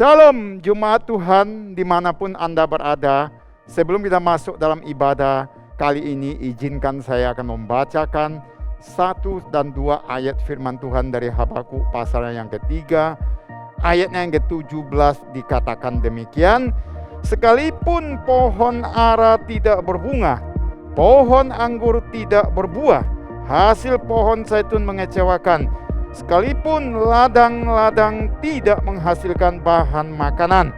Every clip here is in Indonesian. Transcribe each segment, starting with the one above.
Shalom Jemaat Tuhan dimanapun Anda berada. Sebelum kita masuk dalam ibadah kali ini, izinkan saya akan membacakan 1 dan 2 ayat firman Tuhan dari Habakuk pasal yang ketiga. Ayatnya yang ke-17 dikatakan demikian. Sekalipun pohon ara tidak berbunga, pohon anggur tidak berbuah, hasil pohon zaitun mengecewakan, sekalipun ladang-ladang tidak menghasilkan bahan makanan,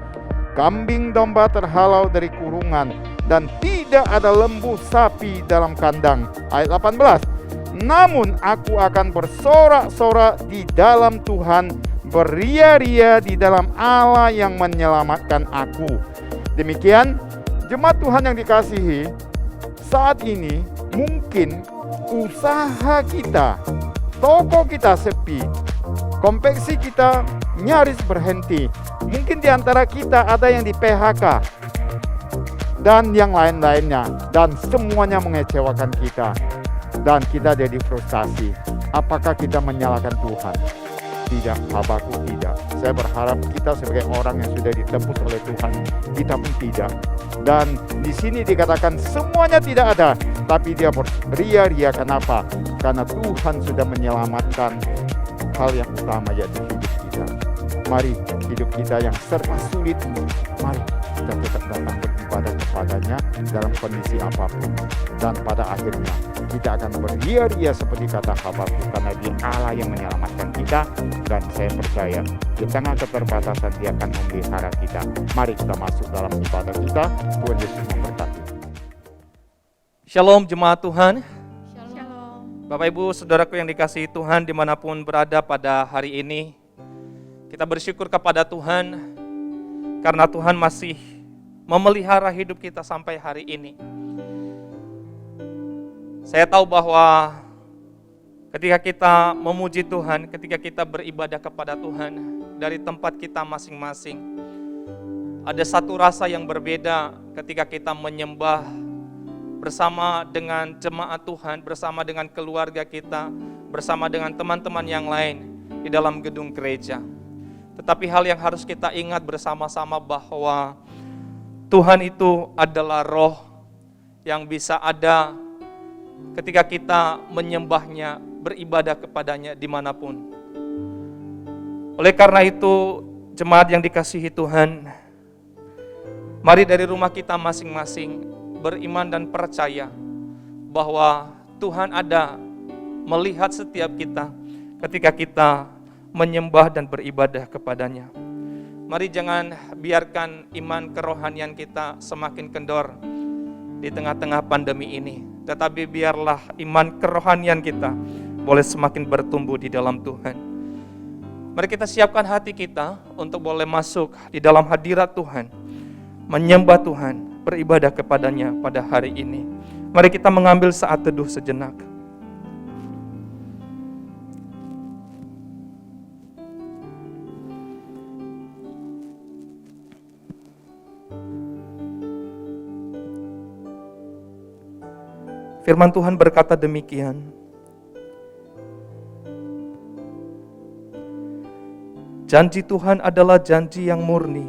kambing domba terhalau dari kurungan, dan tidak ada lembu sapi dalam kandang. Ayat 18. Namun aku akan bersorak-sorak di dalam Tuhan, beria-ria di dalam Allah yang menyelamatkan aku. Demikian, jemaat Tuhan yang dikasihi, saat ini mungkin usaha kita, toko kita sepi, konveksi kita nyaris berhenti. Mungkin di antara kita ada yang di PHK dan yang lain-lainnya, dan semuanya mengecewakan kita dan kita jadi frustasi. Apakah kita menyalahkan Tuhan? Tidak, Habakuk tidak. Saya berharap kita sebagai orang yang sudah ditebus oleh Tuhan, kita pun tidak. Dan di sini dikatakan semuanya tidak ada, tapi dia beria-ria. Kenapa? Karena Tuhan sudah menyelamatkan hal yang utama, yaitu hidup kita. Mari hidup kita yang serba sulit, mari kita tetap datang beribadah kepadanya dalam kondisi apapun. Dan pada akhirnya kita akan beria-ria seperti kata Habakuk, karena dia Allah yang menyelamatkan kita. Dan saya percaya di tengah keterbatasan dia akan memelihara kita. Mari kita masuk dalam ibadah kita. Tuhan Yesus memberkati. Shalom jemaat Tuhan. Shalom. Bapak Ibu Saudaraku yang dikasihi Tuhan dimanapun berada pada hari ini, kita bersyukur kepada Tuhan karena Tuhan masih memelihara hidup kita sampai hari ini. Saya tahu bahwa ketika kita memuji Tuhan, ketika kita beribadah kepada Tuhan dari tempat kita masing-masing, ada satu rasa yang berbeda ketika kita menyembah bersama dengan jemaat Tuhan, bersama dengan keluarga kita, bersama dengan teman-teman yang lain di dalam gedung gereja. Tetapi hal yang harus kita ingat bersama-sama bahwa Tuhan itu adalah roh yang bisa ada ketika kita menyembahnya, beribadah kepadanya dimanapun. Oleh karena itu, jemaat yang dikasihi Tuhan, mari dari rumah kita masing-masing beriman dan percaya bahwa Tuhan ada melihat setiap kita ketika kita menyembah dan beribadah kepadanya. Mari jangan biarkan iman kerohanian kita semakin kendor di tengah-tengah pandemi ini, tetapi biarlah iman kerohanian kita boleh semakin bertumbuh di dalam Tuhan. Mari kita siapkan hati kita untuk boleh masuk di dalam hadirat Tuhan, menyembah Tuhan, beribadah kepadanya pada hari ini. Mari kita mengambil saat teduh sejenak. Firman Tuhan berkata demikian. Janji Tuhan adalah janji yang murni,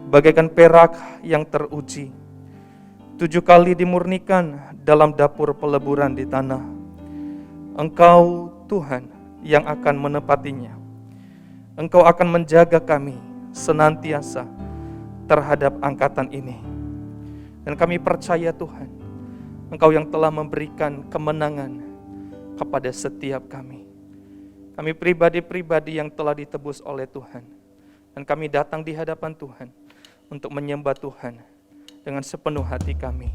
bagaikan perak yang teruji, 7 kali dimurnikan dalam dapur peleburan di tanah. Engkau Tuhan yang akan menepatinya. Engkau akan menjaga kami senantiasa terhadap angkatan ini. Dan kami percaya Tuhan, Engkau yang telah memberikan kemenangan kepada setiap kami. Kami pribadi-pribadi yang telah ditebus oleh Tuhan. Dan kami datang di hadapan Tuhan untuk menyembah Tuhan dengan sepenuh hati kami.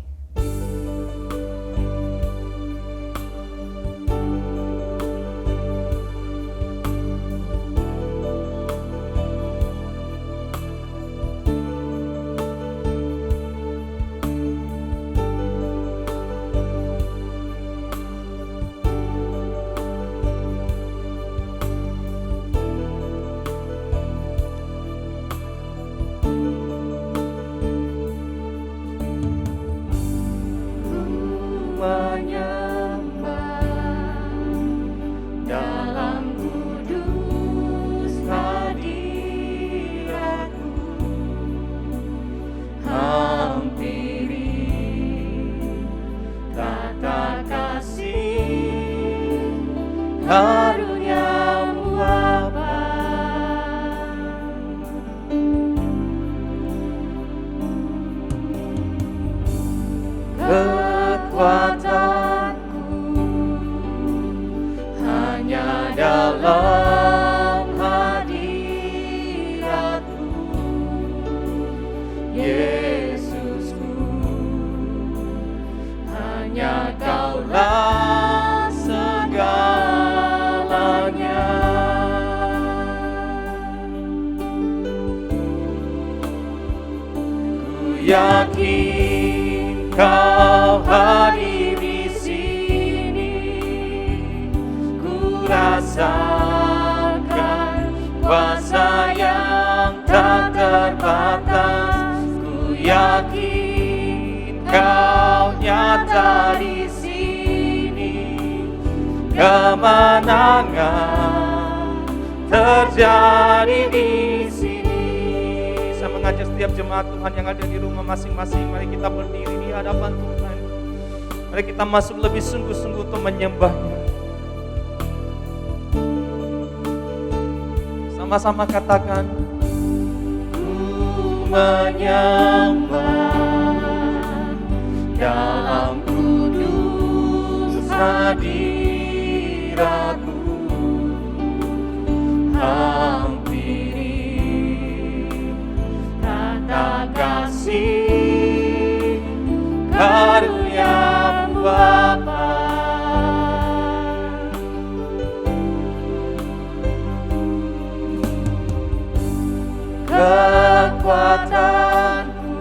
karunia-Mu Bapa. Kekuatanku hanya dalam hadirat-Mu, Yesusku. Hanya Kaulah segalanya. Ku yakin Kau hadir di sini, ku rasakan kuasa yang tak terbatas. Ku yakin Kau nyata di sini, kemenangan terjadi di sini. Saya mengajak setiap jemaat Tuhan yang ada di rumah masing-masing, mari kita berdiri di hadapan Tuhan. Mari kita masuk lebih sungguh-sungguh untuk menyembah-Nya. Sama-sama katakan, ku menyembah dalam kudus hadirat-Mu. Hampiri kata kasih karunia-Mu Bapa. Kekuatanku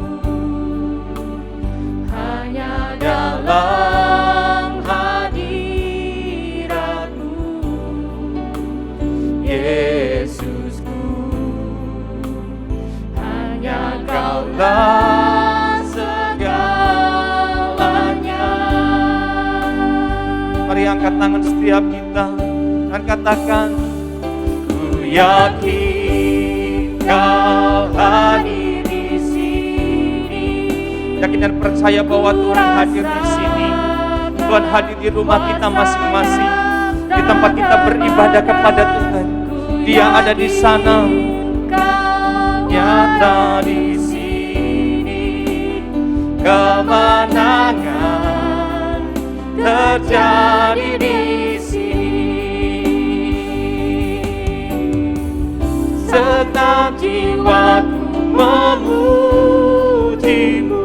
hanya dalam hadirat-Mu, Yesusku. Hanya Kaulah segalanya. Mari angkat tangan setiap kita dan katakan, ku yakin Kau hadir di sini. Yakin dan percaya bahwa Tuhan hadir di sini. Tuhan hadir di rumah kita masing-masing, di tempat kita beribadah kepada Tuhan. Dia ada di sana, nyata di sini, kemenangan terjadi di sini. Segenap jiwaku memuji-Mu,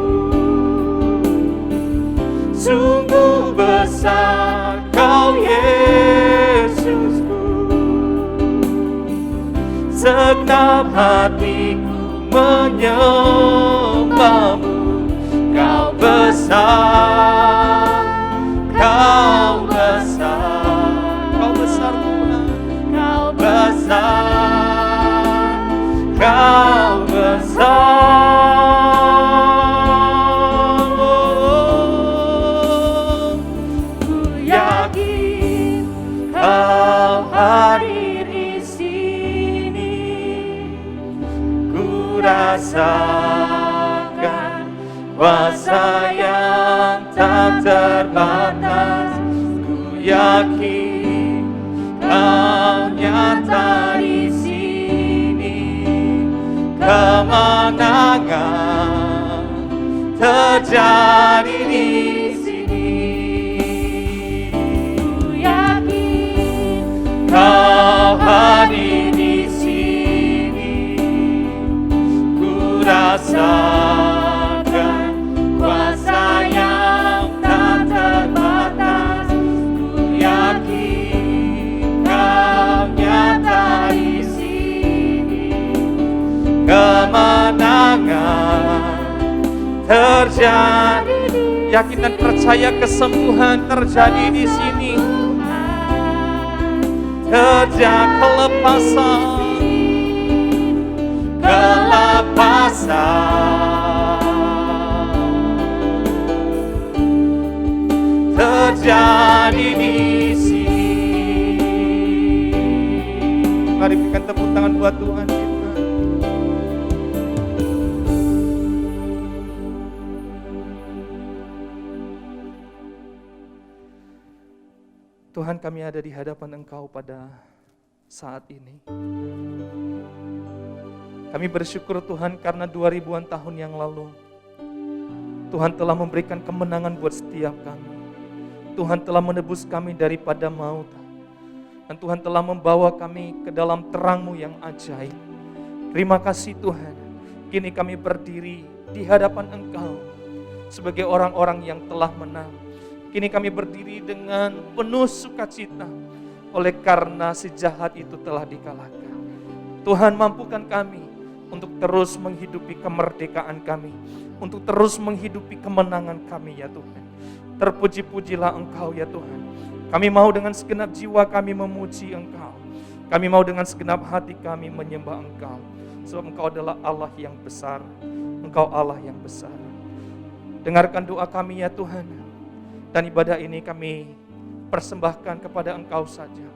sungguh besar Kau Yesusku. Segenap hatiku menyembah-Mu, Kau besar, Kau besar, Kau besar Tuhan, Kau besar, Kau besar. Ku yakin Kau hadir di sini, ku rasakan kuasa yang tak terbatas. Ku yakin Kau nyata di sini, kemenangan terjadi di sini. Ku yakin Kau hadir di sini, ku rasakan kuasa yang tak terbatas. Ku yakin Kau nyata di sini, kemenangan terjadi. Yakin dan percaya kesembuhan terjadi di sini. Terjadi kelepasan, terjadi di sini. Mari berikan tepuk tangan buat Tuhan kita. Tuhan, kami ada di hadapan Engkau pada saat ini. Kami bersyukur Tuhan karena 2000-an tahun yang lalu Tuhan telah memberikan kemenangan buat setiap kami. Tuhan telah menebus kami daripada maut. Dan Tuhan telah membawa kami ke dalam terang-Mu yang ajaib. Terima kasih Tuhan. Kini kami berdiri di hadapan Engkau sebagai orang-orang yang telah menang. Kini kami berdiri dengan penuh sukacita oleh karena si jahat itu telah dikalahkan. Tuhan, mampukan kami untuk terus menghidupi kemerdekaan kami, untuk terus menghidupi kemenangan kami ya Tuhan. Terpuji-pujilah Engkau ya Tuhan. Kami mau dengan segenap jiwa kami memuji Engkau. Kami mau dengan segenap hati kami menyembah Engkau. Sebab Engkau adalah Allah yang besar. Engkau Allah yang besar. Dengarkan doa kami ya Tuhan. Dan ibadah ini kami persembahkan kepada Engkau saja.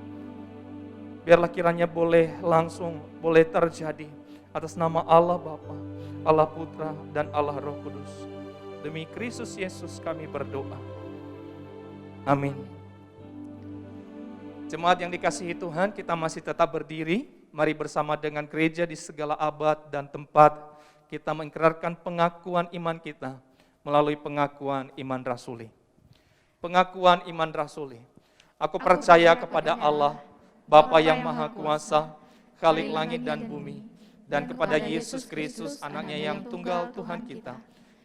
Biarlah kiranya boleh langsung, boleh terjadi atas nama Allah Bapa, Allah Putra, dan Allah Roh Kudus. Demi Kristus Yesus kami berdoa. Amin. Jemaat yang dikasihi Tuhan, kita masih tetap berdiri. Mari bersama dengan gereja di segala abad dan tempat kita mengikrarkan pengakuan iman kita melalui pengakuan iman rasuli. Pengakuan iman rasuli. Aku percaya kepada Allah, Bapa yang Maha Kuasa, Khalik langit dan bumi, dan kepada Yesus Kristus, anaknya yang tunggal Tuhan kita,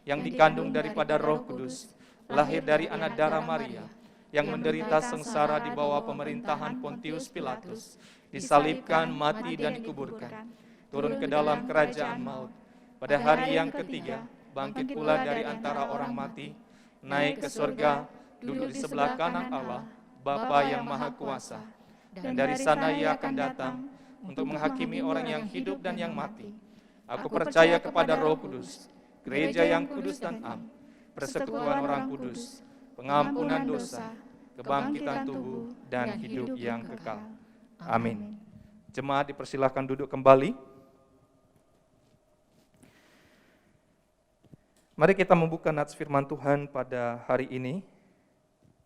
yang dikandung daripada Roh Kudus, lahir dari anak darah Maria, yang menderita sengsara di bawah pemerintahan Pontius Pilatus, disalibkan, mati dan dikuburkan, turun ke dalam kerajaan maut. Pada hari yang ketiga, bangkit pula dari antara orang mati, naik ke surga, duduk di sebelah kanan Allah, Bapa yang Maha Kuasa, dan dari sana Ia akan datang untuk menghakimi orang yang hidup dan yang mati. Aku percaya kepada Roh Kudus, gereja yang kudus dan am, persekutuan orang kudus, pengampunan dosa, kebangkitan tubuh, dan hidup yang kekal. Amin. Jemaat dipersilakan duduk kembali. Mari kita membuka nats firman Tuhan pada hari ini,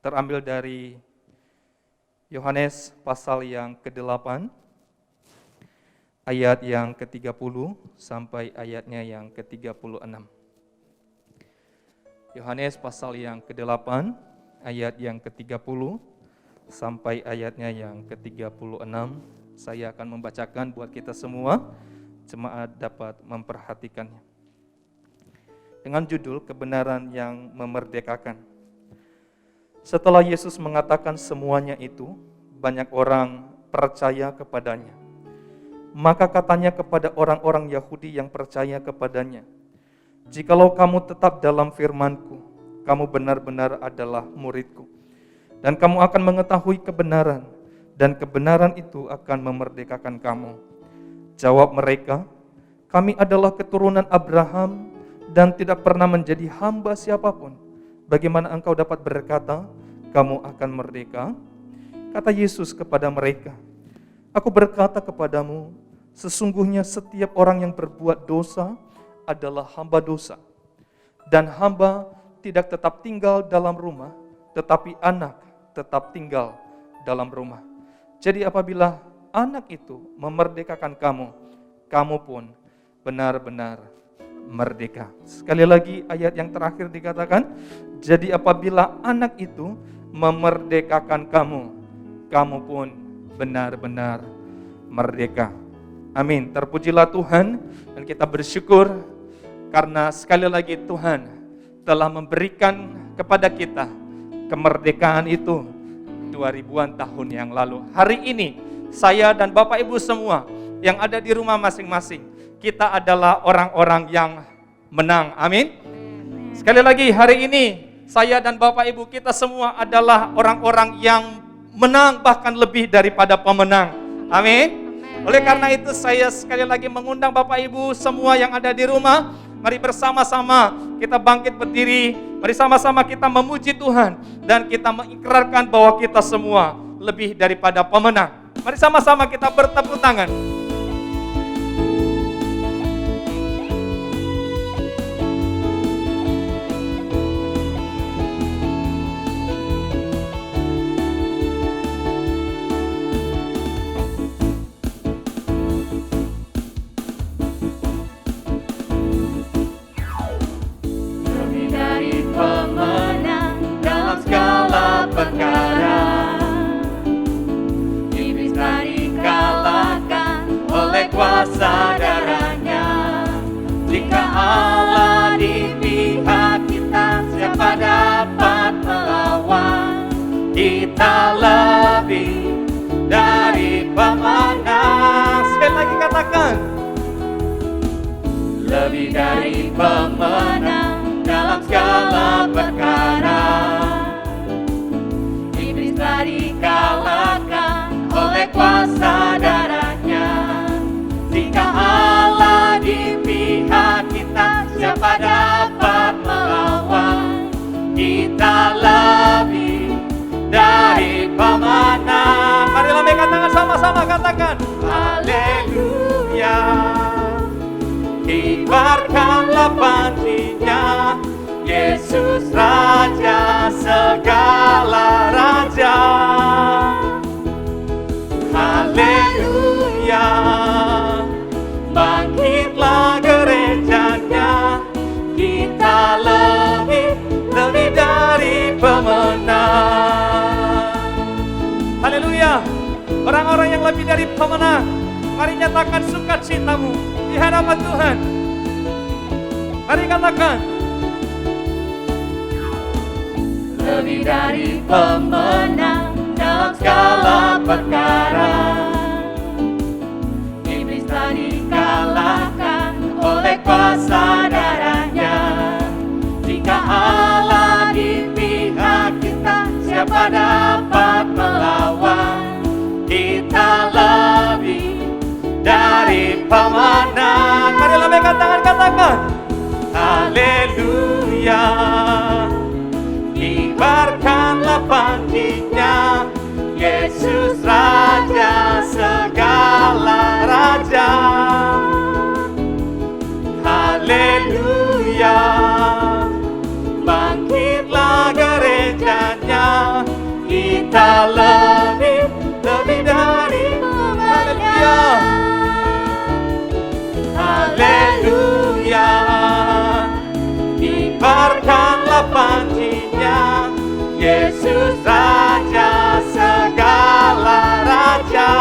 terambil dari Yohanes pasal yang ke-8, ayat yang ke-30 sampai ayatnya yang ke-36. Yohanes pasal yang ke-8, ayat yang ke-30 sampai ayatnya yang ke-36. Saya akan membacakan buat kita semua, jemaat dapat memperhatikannya. Dengan judul kebenaran yang memerdekakan. Setelah Yesus mengatakan semuanya itu, banyak orang percaya kepadanya. Maka katanya kepada orang-orang Yahudi yang percaya kepadanya, "Jikalau kamu tetap dalam firman-Ku, kamu benar-benar adalah murid-Ku, dan kamu akan mengetahui kebenaran, dan kebenaran itu akan memerdekakan kamu." Jawab mereka, "Kami adalah keturunan Abraham dan tidak pernah menjadi hamba siapapun. Bagaimana engkau dapat berkata, kamu akan merdeka?" Kata Yesus kepada mereka, "Aku berkata kepadamu, sesungguhnya setiap orang yang berbuat dosa adalah hamba dosa. Dan hamba tidak tetap tinggal dalam rumah, tetapi anak tetap tinggal dalam rumah. Jadi apabila anak itu memerdekakan kamu, kamu pun benar-benar merdeka." Sekali lagi ayat yang terakhir dikatakan, jadi apabila anak itu memerdekakan kamu, kamu pun benar-benar merdeka. Amin. Terpujilah Tuhan, dan kita bersyukur karena sekali lagi Tuhan telah memberikan kepada kita kemerdekaan itu 2000-an tahun yang lalu. Hari ini saya dan Bapak Ibu semua yang ada di rumah masing-masing, kita adalah orang-orang yang menang. Amin. Sekali lagi hari ini saya dan Bapak Ibu kita semua adalah orang-orang yang menang, bahkan lebih daripada pemenang. Amin. Oleh karena itu saya sekali lagi mengundang Bapak Ibu semua yang ada di rumah, mari bersama-sama kita bangkit berdiri, mari sama-sama kita memuji Tuhan dan kita mengikrarkan bahwa kita semua lebih daripada pemenang. Mari sama-sama kita bertepuk tangan. kuasa darahnya. Jika Allah di pihak kita, siapa dapat melawan? Kita lebih dari pemenang. Sekali lagi katakan, lebih dari pemenang dalam segala perkara. Iblis telah dikalahkan oleh kuasa darahnya. Jika Allah di pihak kita, siapa dapat melawan? Kita lebih dari pemenang. Mari lambaikan tangan sama-sama, katakan haleluya. Kibarkanlah panjinya, Yesus Raja segala raja. Haleluya. Bangkitlah gerejanya, kita lebih dari pemenang. Haleluya. Orang-orang yang lebih dari pemenang, mari nyatakan sukacitamu di hadapan Tuhan. Mari katakan, lebih dari pemenang dalam segala perkara. Iblis telah dikalahkan oleh kuasa darahnya. Jika Allah di pihak kita, siapa dapat melawan? Kita lebih dari pemenang. Mari lambaikan tangan, katakan haleluya. Kibarkanlah panjinya, Yesus Raja segala raja. Haleluya. Bangkitlah gerejanya, kita lebih dari haleluya. Haleluya. Kibarkanlah panjinya, Yesus Raja segala raja.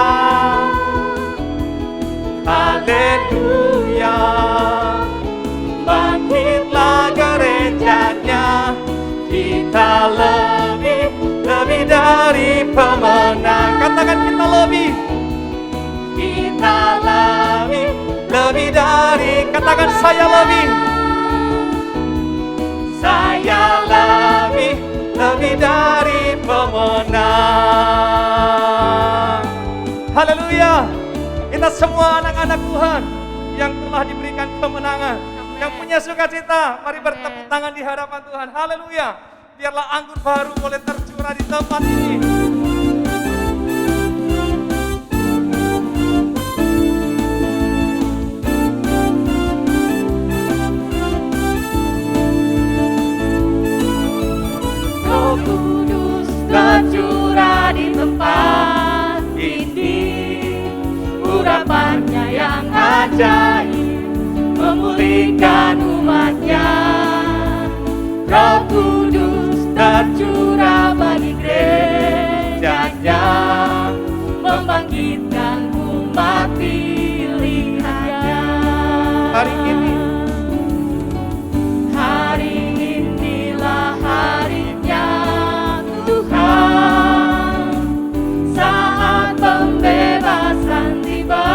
Haleluya. Bangkitlah gerejanya, kita lebih dari pemenang. Katakan kita lebih dari. Katakan saya lebih dari pemenang. Haleluya. Kita semua anak-anak Tuhan yang telah diberikan kemenangan, yang punya sukacita, mari bertepuk tangan di hadapan Tuhan. Haleluya. Biarlah anggur baru boleh tercurah di tempat ini. Roh Kudus tercurah di tempat ini. Urapannya yang ajaib memulihkan umatnya. Roh Kudus tercurah bagi gerejanya, membangkitkan umat pilihannya. Hari inilah harinya Tuhan, saat pembebasan tiba.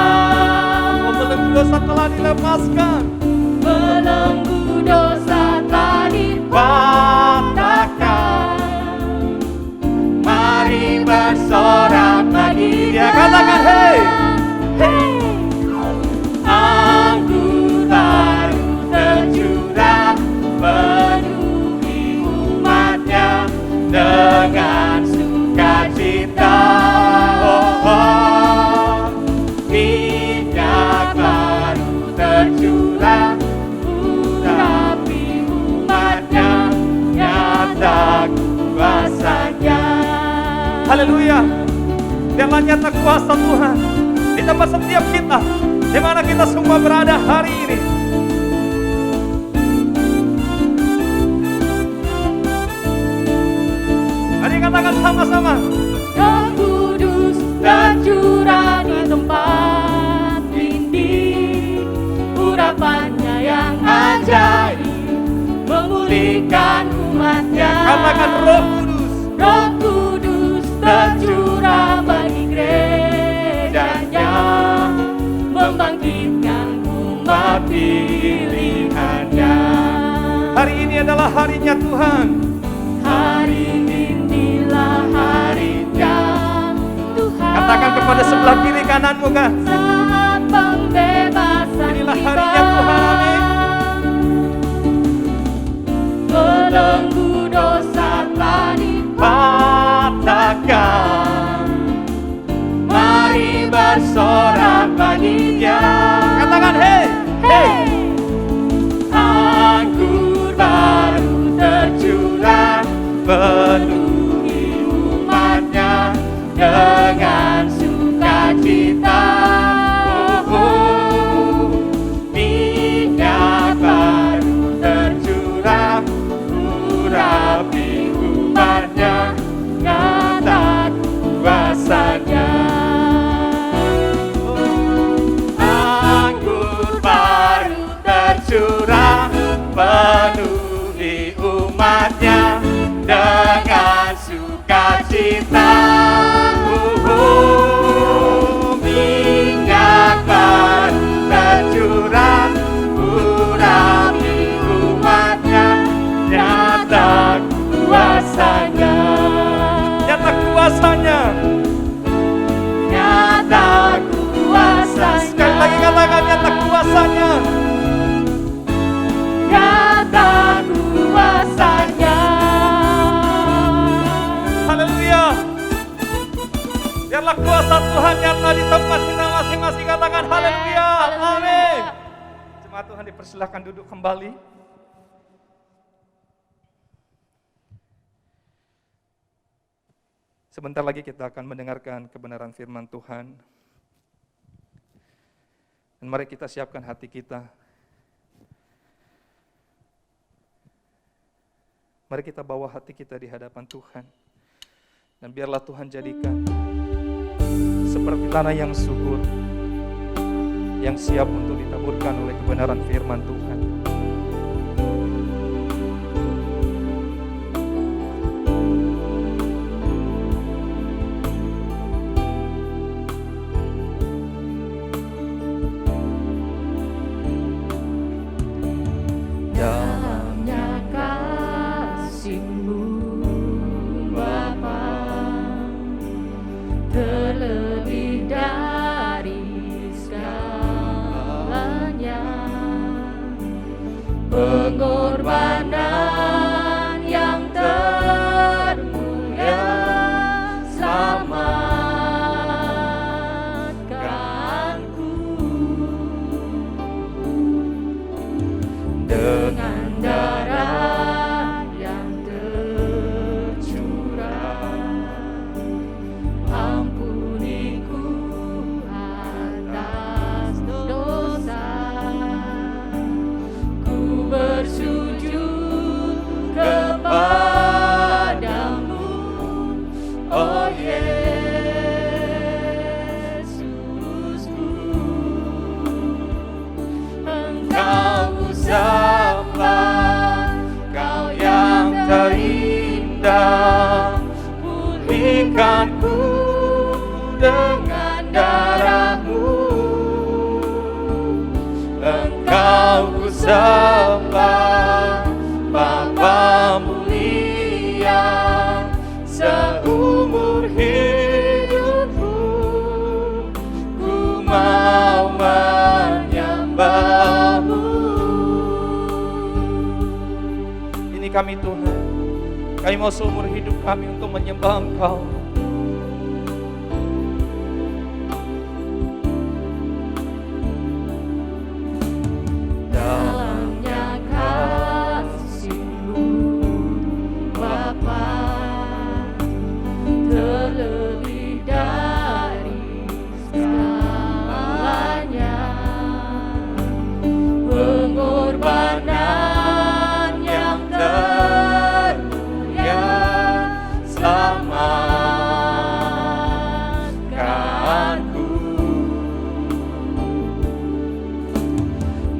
Belenggu dosa telah dilepaskan, belenggu dosa telah dipatahkan. Mari bersorak bagi Dia. Katakan hey, hey. Anggur baru tercurah, penuhi umatnya dengan sukacita. Oh, oh. Minyak baru tercurah, urapi umatnya, nyata kuasanya. Haleluya. Biarlah nyata kuasa Tuhan di tempat setiap kita, di mana kita semua berada hari ini. Mari katakan sama-sama. Roh Kudus tercurah di tempat ini. memulihkan umatnya. Katakan Roh Kudus. Roh Kudus tercurah bagi gerejanya, membangkitkan umat pilihannya. Hari ini adalah harinya Tuhan. Hari inilah harinya Tuhan. Katakan kepada sebelah kiri kananmu kan. Saat pembebasan Inilah tiba. harinya Tuhan, amin. Belenggu dosa telah dipatahkan. Mari bersorak bagi Dia. Katakan hei. Hey, anggur baru tercurah, penuhi umatnya dengan sukacita. Minyak baru tercurah, urapi umatnya, nyata kuasanya. Anggur baru tercurah, penuhi umatnya dengan sukacita. Minyak baru tercurah, urapi umatnya, nyata kuasanya. Nyata kuasanya. Nyata kuasanya. Sekali lagi katakan nyata kuasanya. Nyata kuasanya. Haleluya. Biarlah kuasa Tuhan nyata di tempat kita masing-masing. Katakan haleluya. Amin. Jemaat Tuhan dipersilakan duduk kembali. Sebentar lagi kita akan mendengarkan kebenaran firman Tuhan. Dan mari kita siapkan hati kita. Mari kita bawa hati kita di hadapan Tuhan. Dan biarlah Tuhan jadikan seperti tanah yang subur, yang siap untuk ditaburkan oleh kebenaran firman Tuhan. Dalamnya kasih-Mu Bapa, terlebih dari segalanya, pengorbanan yang termulia selamatkanku. Dengan darah yang tercurah, ampuniku atas dosa. Ku bersujud kepadamu, oh Yesusku. Engkau ku sembah, Kau yang terindah, pulihkanku dengan darah-Mu. Engkau ku sembah, Bapa mulia, seumur hidupku ku mau menyembah-Mu. Ini kami Tuhan, kami mau seumur hidup kami untuk menyembah Engkau. Dalamnya kasih-Mu Bapa, terlebih dari segalanya, pengorbanan yang termulia selamatkanku.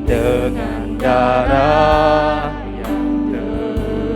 Dengan darah yang tercurah,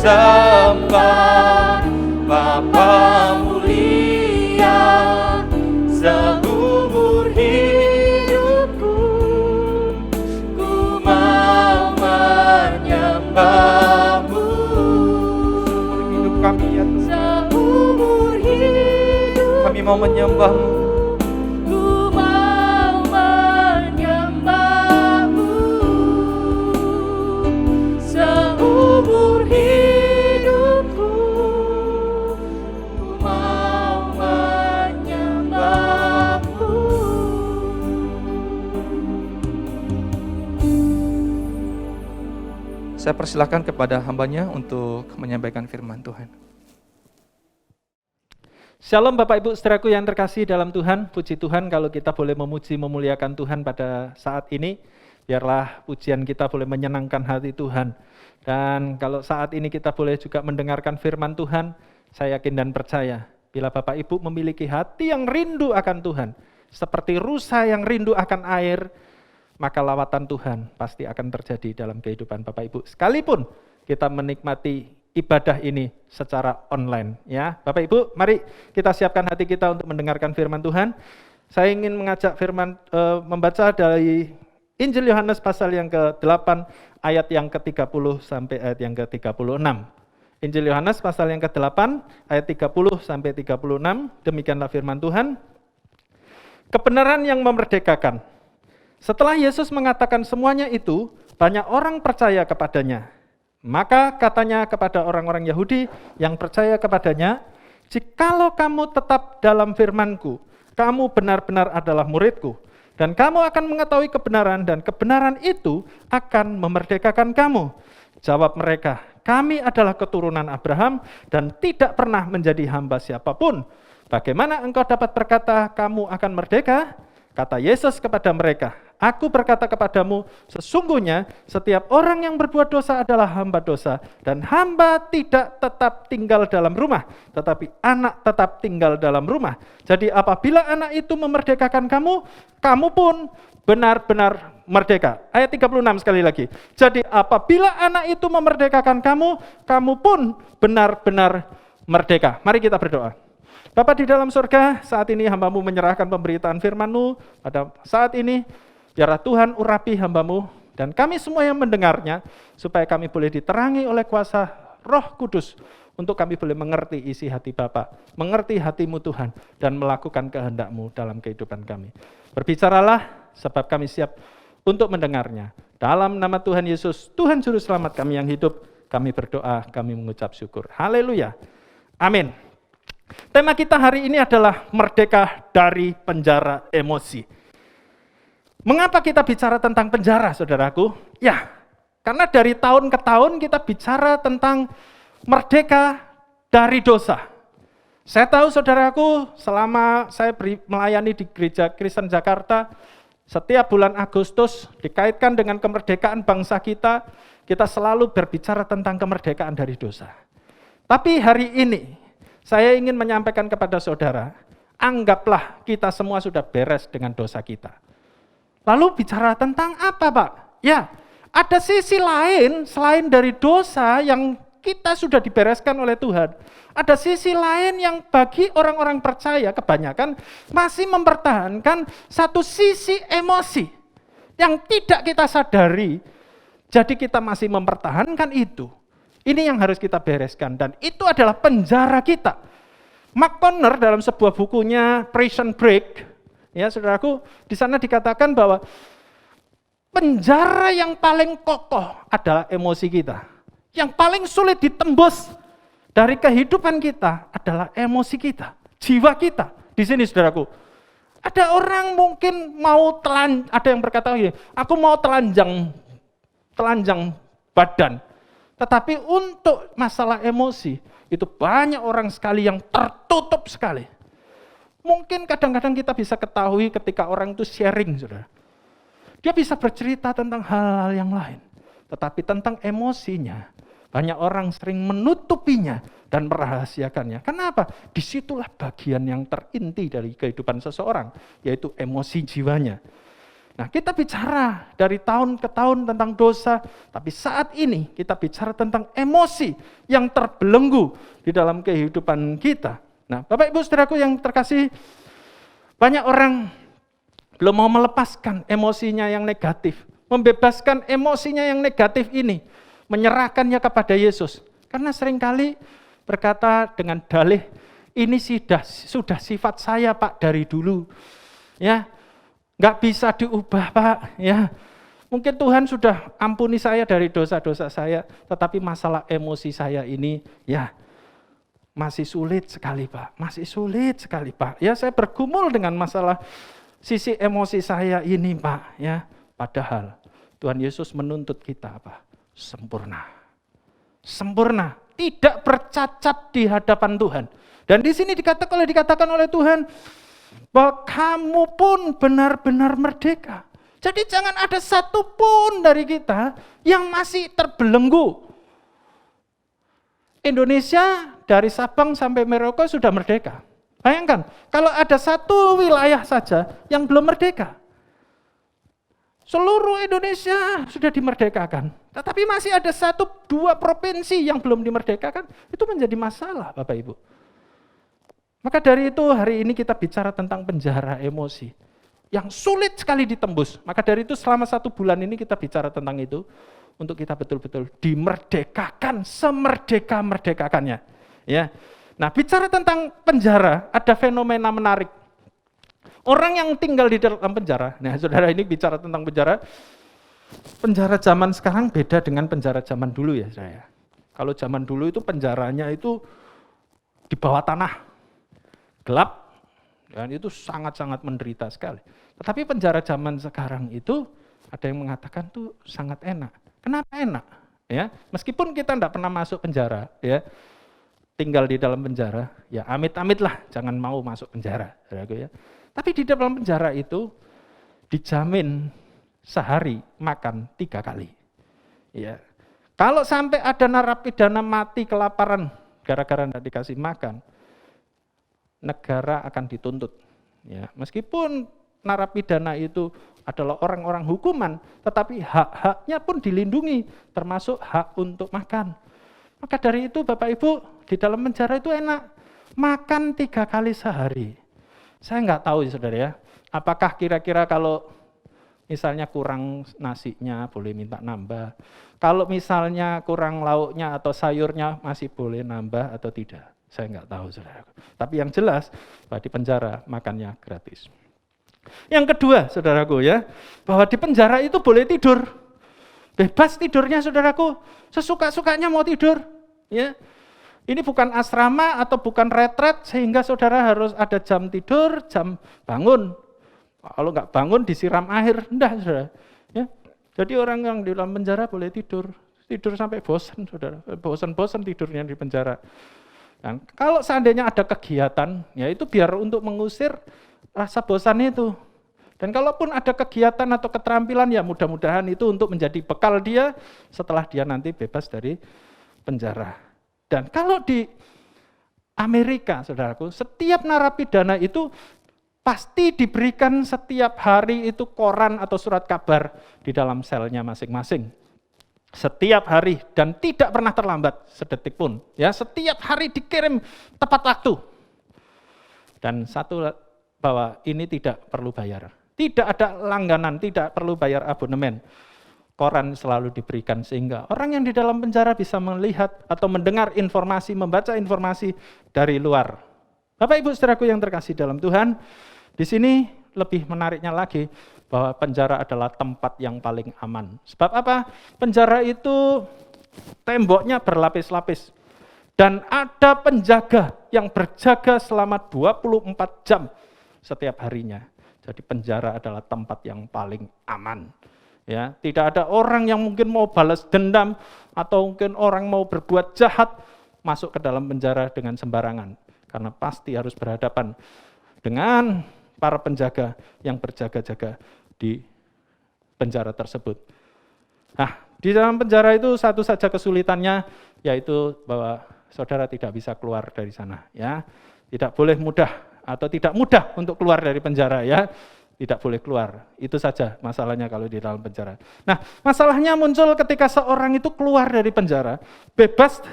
sembah Bapa mulia seumur hidupku, ku mau menyembahmu. Hidup kami ya Tuhan, Seumur hidup kami mau menyembahmu. ku mau menyembahmu. Seumur hidupku ku mau menyembahmu. Saya persilakan kepada hambanya untuk menyampaikan firman Tuhan. Shalom Bapak Ibu saudaraku yang terkasih dalam Tuhan. Puji Tuhan kalau kita boleh memuji memuliakan Tuhan pada saat ini. Biarlah pujian kita boleh menyenangkan hati Tuhan. Dan kalau saat ini kita boleh juga mendengarkan firman Tuhan, saya yakin dan percaya bila Bapak Ibu memiliki hati yang rindu akan Tuhan, seperti rusa yang rindu akan air, maka lawatan Tuhan pasti akan terjadi dalam kehidupan Bapak Ibu. Sekalipun kita menikmati ibadah ini secara online, ya. Bapak Ibu, mari kita siapkan hati kita untuk mendengarkan firman Tuhan. Saya ingin mengajak membaca dari Injil Yohanes pasal yang ke-8 ayat yang ke-30 sampai ayat yang ke-36. Injil Yohanes pasal yang ke-8 ayat 30 sampai 36. Demikianlah firman Tuhan. Kebenaran yang memerdekakan. Setelah Yesus mengatakan semuanya itu, banyak orang percaya kepadanya. Maka katanya kepada orang-orang Yahudi yang percaya kepadanya, "Jikalau kamu tetap dalam firman-Ku, kamu benar-benar adalah murid-Ku, dan kamu akan mengetahui kebenaran, dan kebenaran itu akan memerdekakan kamu." Jawab mereka, "Kami adalah keturunan Abraham dan tidak pernah menjadi hamba siapapun. Bagaimana engkau dapat berkata kamu akan merdeka?" Kata Yesus kepada mereka, "Aku berkata kepadamu, sesungguhnya setiap orang yang berbuat dosa adalah hamba dosa, dan hamba tidak tetap tinggal dalam rumah, tetapi anak tetap tinggal dalam rumah. Jadi apabila anak itu memerdekakan kamu, kamu pun benar-benar merdeka." Ayat 36 sekali lagi. Jadi apabila anak itu memerdekakan kamu, kamu pun benar-benar merdeka. Mari kita berdoa. Bapa di dalam surga, saat ini hamba-Mu menyerahkan pemberitaan firman-Mu pada saat ini. Biarlah Tuhan urapi hamba-Mu dan kami semua yang mendengarnya, supaya kami boleh diterangi oleh kuasa Roh Kudus, untuk kami boleh mengerti isi hati Bapa, mengerti hati-Mu Tuhan, dan melakukan kehendak-Mu dalam kehidupan kami. Berbicaralah, sebab kami siap untuk mendengarnya. Dalam nama Tuhan Yesus, Tuhan Juru Selamat kami yang hidup, kami berdoa, kami mengucap syukur. Haleluya. Amin. Tema kita hari ini adalah merdeka dari penjara emosi. Mengapa kita bicara tentang penjara, saudaraku? Ya, karena dari tahun ke tahun kita bicara tentang merdeka dari dosa. Saya tahu, saudaraku, selama saya melayani di Gereja Kristen Jakarta, setiap bulan Agustus dikaitkan dengan kemerdekaan bangsa kita selalu berbicara tentang kemerdekaan dari dosa. Tapi hari ini, saya ingin menyampaikan kepada saudara, anggaplah kita semua sudah beres dengan dosa kita. Lalu bicara tentang apa, Pak? Ya, ada sisi lain selain dari dosa yang kita sudah dibereskan oleh Tuhan. Ada sisi lain yang bagi orang-orang percaya kebanyakan masih mempertahankan satu sisi emosi yang tidak kita sadari. Jadi kita masih mempertahankan itu. Ini yang harus kita bereskan, dan itu adalah penjara kita. Mark Conner dalam sebuah bukunya Prison Break, ya saudaraku, di sana dikatakan bahwa penjara yang paling kokoh adalah emosi kita. Yang paling sulit ditembus dari kehidupan kita adalah emosi kita, jiwa kita. Di sini saudaraku, ada orang mungkin mau ada yang berkata gini, aku mau telanjang badan. Tetapi untuk masalah emosi, itu banyak orang sekali yang tertutup sekali. Mungkin kadang-kadang kita bisa ketahui ketika orang itu sharing, saudara. Dia bisa bercerita tentang hal-hal yang lain. Tetapi tentang emosinya, banyak orang sering menutupinya dan merahasiakannya. Kenapa? Disitulah bagian yang terinti dari kehidupan seseorang, yaitu emosi jiwanya. Nah, kita bicara dari tahun ke tahun tentang dosa, tapi saat ini kita bicara tentang emosi yang terbelenggu di dalam kehidupan kita. Nah, Bapak Ibu Saudaraku yang terkasih, banyak orang belum mau melepaskan emosinya yang negatif, membebaskan emosinya yang negatif ini, menyerahkannya kepada Yesus. Karena seringkali berkata dengan dalih, ini sudah sifat saya Pak dari dulu. Ya, nggak bisa diubah Pak, ya. Mungkin Tuhan sudah ampuni saya dari dosa-dosa saya, tetapi masalah emosi saya ini, ya, masih sulit sekali Pak, masih sulit sekali Pak. Ya, saya bergumul dengan masalah sisi emosi saya ini Pak, ya. Padahal Tuhan Yesus menuntut kita apa? Sempurna. Sempurna, tidak bercacat di hadapan Tuhan. Dan di sini dikatakan oleh Tuhan, bahwa kamu pun benar-benar merdeka. Jadi jangan ada satupun dari kita yang masih terbelenggu. Indonesia dari Sabang sampai Merauke sudah merdeka. Bayangkan, kalau ada satu wilayah saja yang belum merdeka. Seluruh Indonesia sudah dimerdekakan. Tetapi masih ada 1-2 provinsi yang belum dimerdekakan. Itu menjadi masalah Bapak Ibu. Maka dari itu hari ini kita bicara tentang penjara emosi yang sulit sekali ditembus. Maka dari itu selama 1 bulan ini kita bicara tentang itu untuk kita betul-betul dimerdekakan semerdeka-merdekakannya. Ya. Nah, bicara tentang penjara ada fenomena menarik. Orang yang tinggal di dalam penjara. Nah, saudara ini bicara tentang penjara. Penjara zaman sekarang beda dengan penjara zaman dulu ya saya. Kalau zaman dulu itu penjaranya itu di bawah tanah. Gelap, dan itu sangat-sangat menderita sekali. Tetapi penjara zaman sekarang itu ada yang mengatakan tuh sangat enak. Kenapa enak? Ya, meskipun kita tidak pernah masuk penjara, ya, tinggal di dalam penjara, ya amit-amit lah, jangan mau masuk penjara, ya. Tapi di dalam penjara itu dijamin sehari makan 3 kali. Ya, kalau sampai ada narapidana mati kelaparan gara-gara tidak dikasih makan, negara akan dituntut. Ya, meskipun narapidana itu adalah orang-orang hukuman, tetapi hak-haknya pun dilindungi, termasuk hak untuk makan. Maka dari itu Bapak Ibu, di dalam penjara itu enak, makan 3 kali sehari. Saya nggak tahu ya saudara ya, apakah kira-kira kalau misalnya kurang nasinya boleh minta nambah, kalau misalnya kurang lauknya atau sayurnya masih boleh nambah atau tidak. Saya nggak tahu, saudara. Tapi yang jelas, bahwa di penjara makannya gratis. Yang kedua, saudaraku ya, bahwa di penjara itu boleh tidur. Bebas tidurnya, saudaraku. Sesuka-sukanya mau tidur. Ya. Ini bukan asrama atau bukan retret, sehingga saudara harus ada jam tidur, jam bangun. Kalau nggak bangun, disiram air. Enggak, saudara. Ya. Jadi orang yang di dalam penjara boleh tidur. Tidur sampai bosan, saudara. Bosan-bosan tidurnya di penjara. Dan kalau seandainya ada kegiatan, ya itu biar untuk mengusir rasa bosan itu. Dan kalaupun ada kegiatan atau keterampilan, ya mudah-mudahan itu untuk menjadi bekal dia setelah dia nanti bebas dari penjara. Dan kalau di Amerika, saudaraku, setiap narapidana itu pasti diberikan setiap hari itu koran atau surat kabar di dalam selnya masing-masing. Setiap hari dan tidak pernah terlambat sedetik pun. Ya, setiap hari dikirim tepat waktu. Dan satu bahwa ini tidak perlu bayar. Tidak ada langganan, tidak perlu bayar abonemen. Koran selalu diberikan sehingga orang yang di dalam penjara bisa melihat atau mendengar informasi, membaca informasi dari luar. Bapak Ibu Saudaraku yang terkasih dalam Tuhan, di sini lebih menariknya lagi bahwa penjara adalah tempat yang paling aman. Sebab apa? Penjara itu temboknya berlapis-lapis. Dan ada penjaga yang berjaga selama 24 jam setiap harinya. Jadi penjara adalah tempat yang paling aman. Ya, tidak ada orang yang mungkin mau balas dendam atau mungkin orang mau berbuat jahat masuk ke dalam penjara dengan sembarangan. Karena pasti harus berhadapan dengan para penjaga yang berjaga-jaga di penjara tersebut. Nah, di dalam penjara itu satu saja kesulitannya, yaitu bahwa saudara tidak bisa keluar dari sana. Ya, tidak boleh mudah atau tidak mudah untuk keluar dari penjara. Ya, tidak boleh keluar. Itu saja masalahnya kalau di dalam penjara. Nah, masalahnya muncul ketika seorang itu keluar dari penjara, bebas,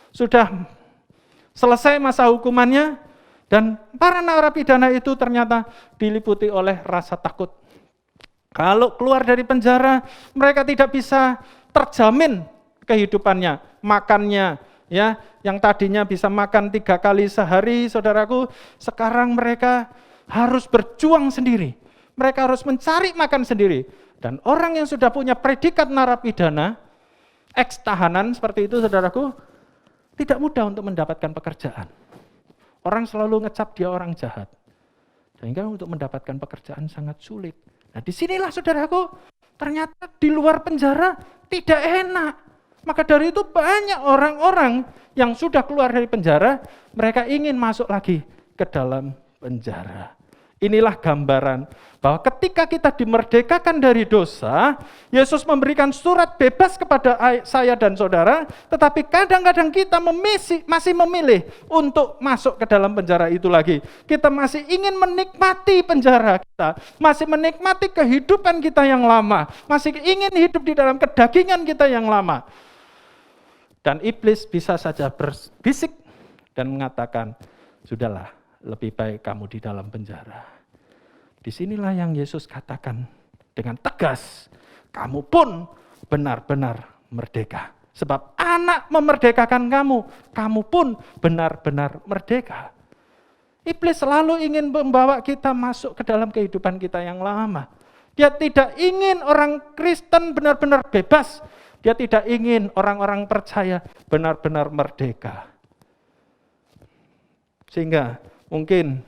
sudah selesai masa hukumannya, dan para narapidana itu ternyata diliputi oleh rasa takut. Kalau keluar dari penjara, mereka tidak bisa terjamin kehidupannya, makannya, ya, yang tadinya bisa makan 3 kali sehari, saudaraku, sekarang mereka harus berjuang sendiri. Mereka harus mencari makan sendiri. Dan orang yang sudah punya predikat narapidana, ex-tahanan seperti itu, saudaraku, tidak mudah untuk mendapatkan pekerjaan. Orang selalu ngecap dia orang jahat. Sehingga untuk mendapatkan pekerjaan sangat sulit. Nah, disinilah, saudaraku, ternyata di luar penjara tidak enak. Maka dari itu banyak orang-orang yang sudah keluar dari penjara, mereka ingin masuk lagi ke dalam penjara. Inilah gambaran bahwa ketika kita dimerdekakan dari dosa, Yesus memberikan surat bebas kepada saya dan saudara, tetapi kadang-kadang kita masih memilih untuk masuk ke dalam penjara itu lagi. Kita masih ingin menikmati penjara kita, masih menikmati kehidupan kita yang lama, masih ingin hidup di dalam kedagingan kita yang lama. Dan iblis bisa saja berbisik dan mengatakan, sudahlah, lebih baik kamu di dalam penjara. Disinilah yang Yesus katakan dengan tegas, kamu pun benar-benar merdeka. Sebab anak memerdekakan kamu, kamu pun benar-benar merdeka. Iblis selalu ingin membawa kita masuk ke dalam kehidupan kita yang lama. Dia tidak ingin orang Kristen benar-benar bebas. Dia tidak ingin orang-orang percaya benar-benar merdeka. Sehingga mungkin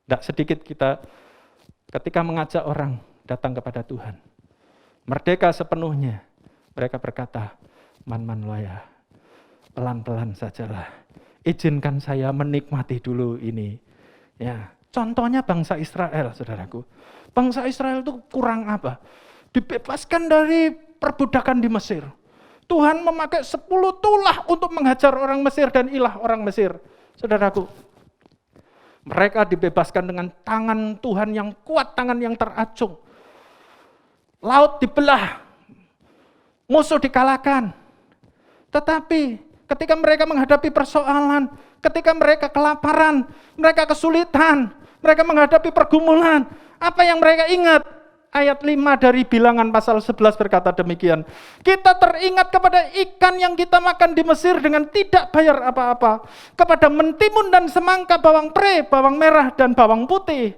tidak sedikit kita ketika mengajak orang datang kepada Tuhan, merdeka sepenuhnya, mereka berkata, man loya, pelan-pelan sajalah, izinkan saya menikmati dulu ini. Ya, contohnya bangsa Israel, saudaraku. Bangsa Israel itu kurang apa? Dibebaskan dari perbudakan di Mesir. Tuhan memakai 10 tulah untuk menghajar orang Mesir dan ilah orang Mesir. Saudaraku, mereka dibebaskan dengan tangan Tuhan yang kuat, tangan yang teracung. Laut dibelah, musuh dikalahkan. Tetapi ketika mereka menghadapi persoalan, ketika mereka kelaparan, mereka kesulitan, mereka menghadapi pergumulan, apa yang mereka ingat? Ayat 5 dari Bilangan pasal 11 berkata demikian. Kita teringat kepada ikan yang kita makan di Mesir dengan tidak bayar apa-apa. Kepada mentimun dan semangka, bawang pre, bawang merah, dan bawang putih.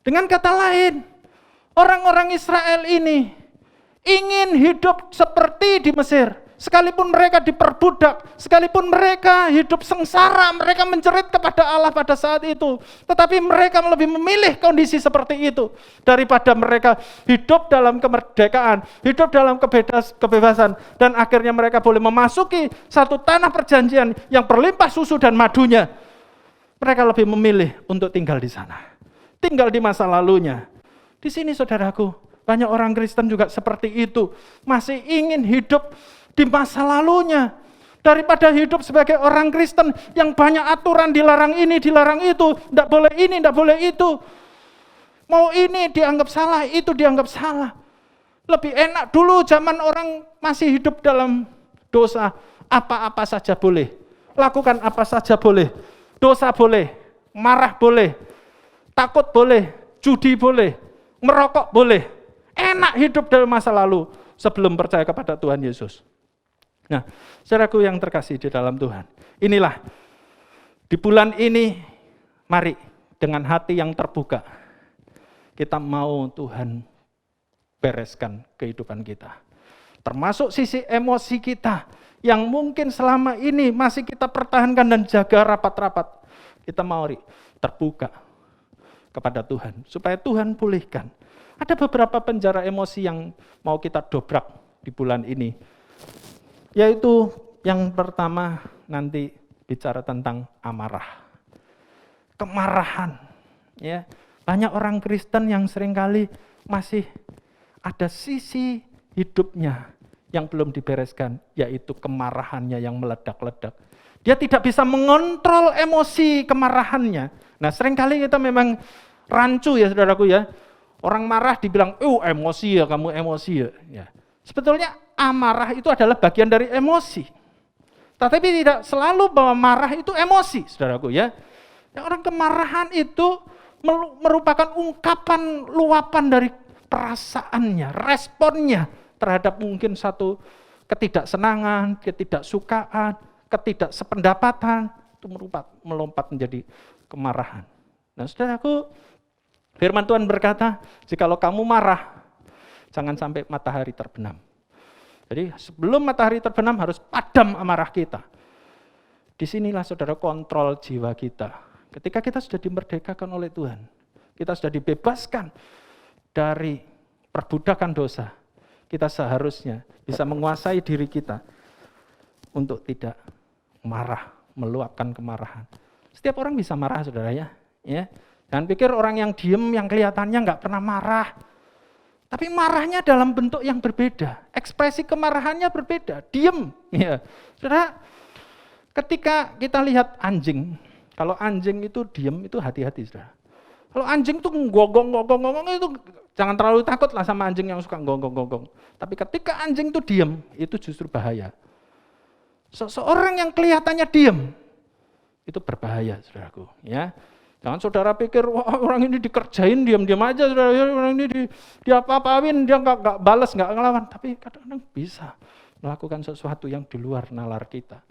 Dengan kata lain, orang-orang Israel ini ingin hidup seperti di Mesir. Sekalipun mereka diperbudak, sekalipun mereka hidup sengsara, mereka menjerit kepada Allah pada saat itu. Tetapi mereka lebih memilih kondisi seperti itu daripada mereka hidup dalam kemerdekaan, hidup dalam kebebasan. Dan akhirnya mereka boleh memasuki satu tanah perjanjian yang berlimpah susu dan madunya. Mereka lebih memilih untuk tinggal di sana. Tinggal di masa lalunya. Di sini saudaraku, banyak orang Kristen juga seperti itu. Masih ingin hidup di masa lalunya, daripada hidup sebagai orang Kristen yang banyak aturan, dilarang ini, dilarang itu, tidak boleh ini, tidak boleh itu. Mau ini dianggap salah, itu dianggap salah. Lebih enak dulu zaman orang masih hidup dalam dosa, apa-apa saja boleh, lakukan apa saja boleh, dosa boleh, marah boleh, takut boleh, judi boleh, merokok boleh. Enak hidup dalam masa lalu sebelum percaya kepada Tuhan Yesus. Nah, saudaraku yang terkasih di dalam Tuhan, inilah di bulan ini, mari dengan hati yang terbuka, kita mau Tuhan bereskan kehidupan kita. Termasuk sisi emosi kita, yang mungkin selama ini masih kita pertahankan dan jaga rapat-rapat. Kita mau terbuka kepada Tuhan, supaya Tuhan pulihkan. Ada beberapa penjara emosi yang mau kita dobrak di bulan ini. Yaitu yang pertama nanti bicara tentang amarah. Kemarahan. Ya. Banyak orang Kristen yang seringkali masih ada sisi hidupnya yang belum dibereskan, yaitu kemarahannya yang meledak-ledak. Dia tidak bisa mengontrol emosi kemarahannya. Nah, seringkali kita memang rancu ya saudaraku ya. Orang marah dibilang, emosi ya, kamu emosi ya. Ya. Sebetulnya amarah itu adalah bagian dari emosi. Tetapi tidak selalu bahwa marah itu emosi, saudaraku ya. Orang kemarahan itu merupakan ungkapan luapan dari perasaannya, responnya terhadap mungkin satu ketidaksenangan, ketidaksukaan, ketidaksependapatan, itu melompat menjadi kemarahan. Nah, saudaraku, firman Tuhan berkata, jikalau kamu marah, jangan sampai matahari terbenam. Jadi sebelum matahari terbenam harus padam amarah kita. Disinilah saudara kontrol jiwa kita. Ketika kita sudah dimerdekakan oleh Tuhan, kita sudah dibebaskan dari perbudakan dosa, kita seharusnya bisa menguasai diri kita untuk tidak marah, meluapkan kemarahan. Setiap orang bisa marah, saudara ya. Jangan pikir orang yang diem, yang kelihatannya nggak pernah marah. Tapi marahnya dalam bentuk yang berbeda. Ekspresi kemarahannya berbeda, diem. Ya. Saudara, ketika kita lihat anjing, kalau anjing itu diem, itu hati-hati, saudara. Kalau anjing itu gonggong itu jangan terlalu takut lah sama anjing yang suka gonggong. Tapi ketika anjing itu diem, itu justru bahaya. Seseorang yang kelihatannya diem, itu berbahaya, saudaraku. Ya. Jangan saudara pikir, wah orang ini dikerjain diam-diam aja, saudara. Orang ini diapa-apain, dia nggak balas, nggak ngelawan. Tapi kadang-kadang bisa melakukan sesuatu yang di luar nalar kita.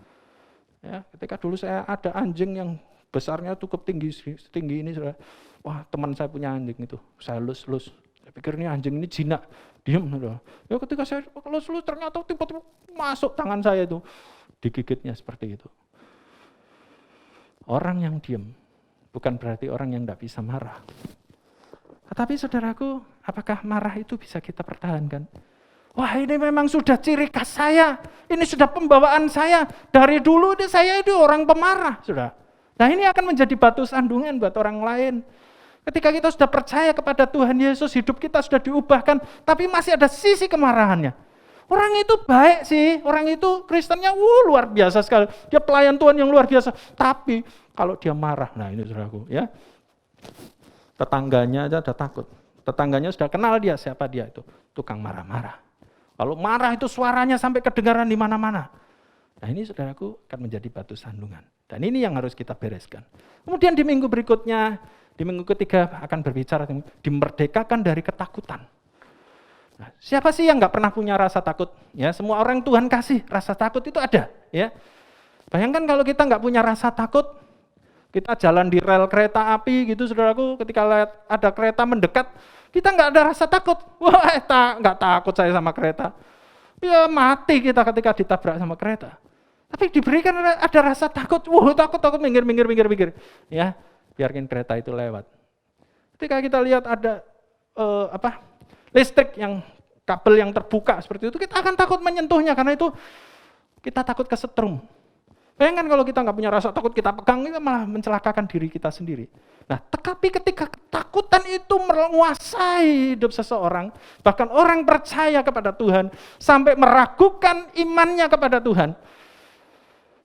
Ya, ketika dulu saya ada anjing yang besarnya cukup setinggi ini, saudara. Wah, teman saya punya anjing itu, saya lus. Saya pikir ini anjing ini jinak, diam, saudara. Ya ketika saya lus ternyata tiba-tiba masuk tangan saya itu, digigitnya seperti itu. Orang yang diam bukan berarti orang yang tidak bisa marah. Tetapi saudaraku, apakah marah itu bisa kita pertahankan? Wah, ini memang sudah ciri khas saya. Ini sudah pembawaan saya. Dari dulu saya itu orang pemarah, saudara. Nah, ini akan menjadi batu sandungan buat orang lain. Ketika kita sudah percaya kepada Tuhan Yesus, hidup kita sudah diubahkan, tapi masih ada sisi kemarahannya. Orang itu baik sih, orang itu Kristennya luar biasa sekali. Dia pelayan Tuhan yang luar biasa. Tapi kalau dia marah, nah ini saudaraku ya. Tetangganya aja udah takut. Tetangganya sudah kenal dia, siapa dia itu. Tukang marah-marah. Kalau marah itu suaranya sampai kedengaran di mana-mana. Nah ini saudaraku akan menjadi batu sandungan. Dan ini yang harus kita bereskan. Kemudian di minggu berikutnya, di minggu ketiga akan berbicara dimerdekakan dari ketakutan. Nah, siapa sih yang nggak pernah punya rasa takut? Ya, semua orang Tuhan kasih rasa takut itu ada. Ya, bayangkan kalau kita nggak punya rasa takut, kita jalan di rel kereta api gitu, saudaraku. Ketika lihat ada kereta mendekat, kita nggak ada rasa takut. Wah, nggak takut saya sama kereta. Ya mati kita ketika ditabrak sama kereta. Tapi diberikan ada rasa takut. Wah, takut minggir. Ya, biarkan kereta itu lewat. Ketika kita lihat ada listrik yang kabel yang terbuka seperti itu, kita akan takut menyentuhnya karena itu kita takut kesetrum. Bayangkan kalau kita nggak punya rasa takut, kita pegang, itu malah mencelakakan diri kita sendiri. Nah, tetapi ketika ketakutan itu menguasai hidup seseorang, bahkan orang percaya kepada Tuhan, sampai meragukan imannya kepada Tuhan,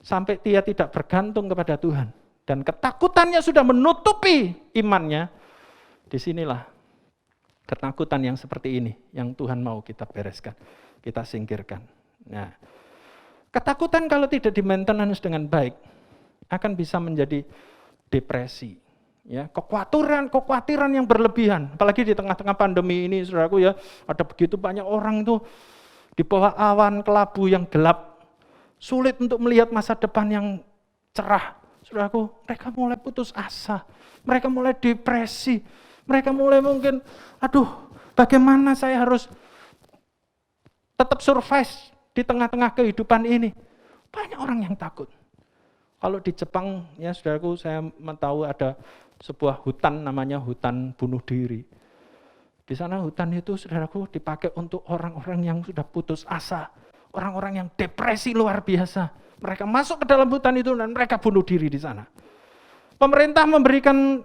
sampai dia tidak bergantung kepada Tuhan, dan ketakutannya sudah menutupi imannya, disinilah ketakutan yang seperti ini, yang Tuhan mau kita bereskan, kita singkirkan. Nah, ketakutan kalau tidak di-maintenance dengan baik, akan bisa menjadi depresi. Ya, kekhawatiran yang berlebihan, apalagi di tengah-tengah pandemi ini, saudaraku ya, ada begitu banyak orang itu di bawah awan kelabu yang gelap, sulit untuk melihat masa depan yang cerah. Saudaraku, mereka mulai putus asa, mereka mulai depresi, mereka mulai mungkin, bagaimana saya harus tetap survive di tengah-tengah kehidupan ini. Banyak orang yang takut. Kalau di Jepang, ya saudaraku, saya tahu ada sebuah hutan namanya hutan bunuh diri. Di sana hutan itu, saudaraku, dipakai untuk orang-orang yang sudah putus asa, orang-orang yang depresi luar biasa. Mereka masuk ke dalam hutan itu dan mereka bunuh diri di sana. Pemerintah memberikan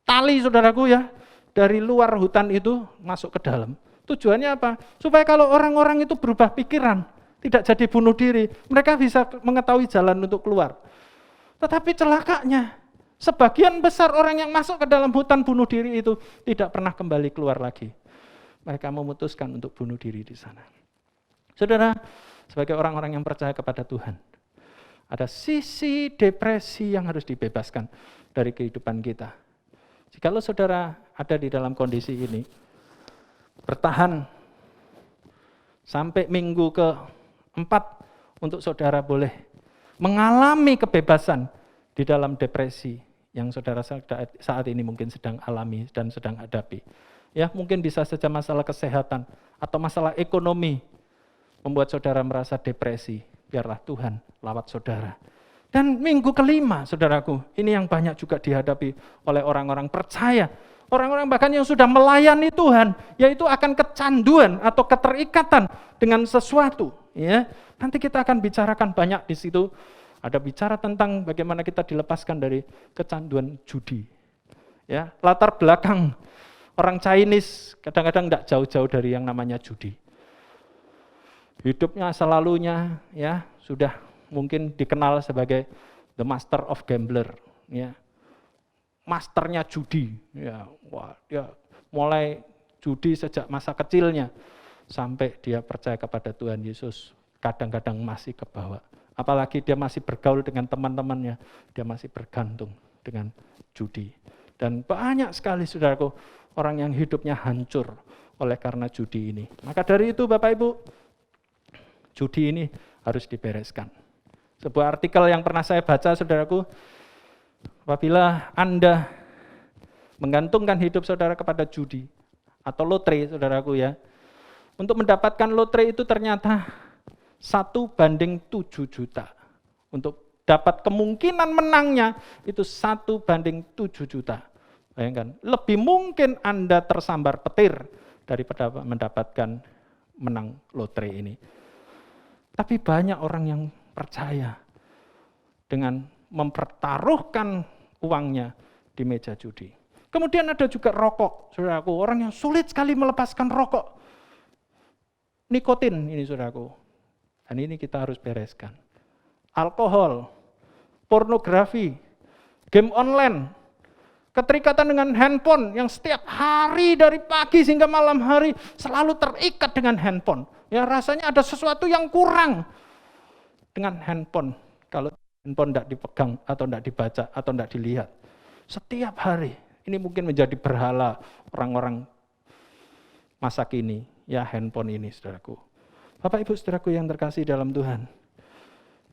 tali, saudaraku ya, dari luar hutan itu masuk ke dalam. Tujuannya apa? Supaya kalau orang-orang itu berubah pikiran, tidak jadi bunuh diri, mereka bisa mengetahui jalan untuk keluar. Tetapi celakanya, Sebagian besar orang yang masuk ke dalam hutan bunuh diri itu tidak pernah kembali keluar lagi. Mereka memutuskan untuk bunuh diri di sana. Saudara, sebagai orang-orang yang percaya kepada Tuhan, ada sisi depresi yang harus dibebaskan dari kehidupan kita. Jikalau saudara ada di dalam kondisi ini, bertahan sampai minggu ke-4 untuk saudara boleh mengalami kebebasan di dalam depresi yang saudara saat ini mungkin sedang alami dan sedang hadapi. Ya, mungkin bisa saja masalah kesehatan atau masalah ekonomi membuat saudara merasa depresi. Biarlah Tuhan lawat saudara. Dan minggu ke-5, saudaraku, ini yang banyak juga dihadapi oleh orang-orang percaya. Orang-orang bahkan yang sudah melayani Tuhan, yaitu akan kecanduan atau keterikatan dengan sesuatu. Ya, nanti kita akan bicarakan banyak di situ. Ada bicara tentang bagaimana kita dilepaskan dari kecanduan judi. Ya, latar belakang orang Chinese kadang-kadang tidak jauh-jauh dari yang namanya judi. Hidupnya selalunya ya sudah mungkin dikenal sebagai the master of gambler. Ya, masternya judi. Ya, wah, dia mulai judi sejak masa kecilnya sampai dia percaya kepada Tuhan Yesus. Kadang-kadang masih kebawa. Apalagi dia masih bergaul dengan teman-temannya, dia masih bergantung dengan judi. Dan banyak sekali saudaraku, orang yang hidupnya hancur oleh karena judi ini. Maka dari itu Bapak Ibu, judi ini harus dibereskan. Sebuah artikel yang pernah saya baca saudaraku, apabila Anda menggantungkan hidup saudara kepada judi atau lotre saudaraku ya, untuk mendapatkan lotre itu ternyata 1:7 juta. Untuk dapat kemungkinan menangnya itu 1:7 juta. Bayangkan, lebih mungkin Anda tersambar petir daripada mendapatkan menang lotre ini. Tapi banyak orang yang percaya dengan mempertaruhkan uangnya di meja judi. Kemudian ada juga rokok, saudaraku. Orang yang sulit sekali melepaskan rokok. Nikotin ini saudaraku. Dan ini kita harus bereskan. Alkohol, pornografi, game online, keterikatan dengan handphone yang setiap hari dari pagi hingga malam hari selalu terikat dengan handphone. Ya rasanya ada sesuatu yang kurang dengan handphone. Kalau handphone tidak dipegang atau tidak dibaca atau tidak dilihat. Setiap hari, ini mungkin menjadi berhala orang-orang masa kini. Ya handphone ini saudaraku. Bapak Ibu saudaraku yang terkasih dalam Tuhan,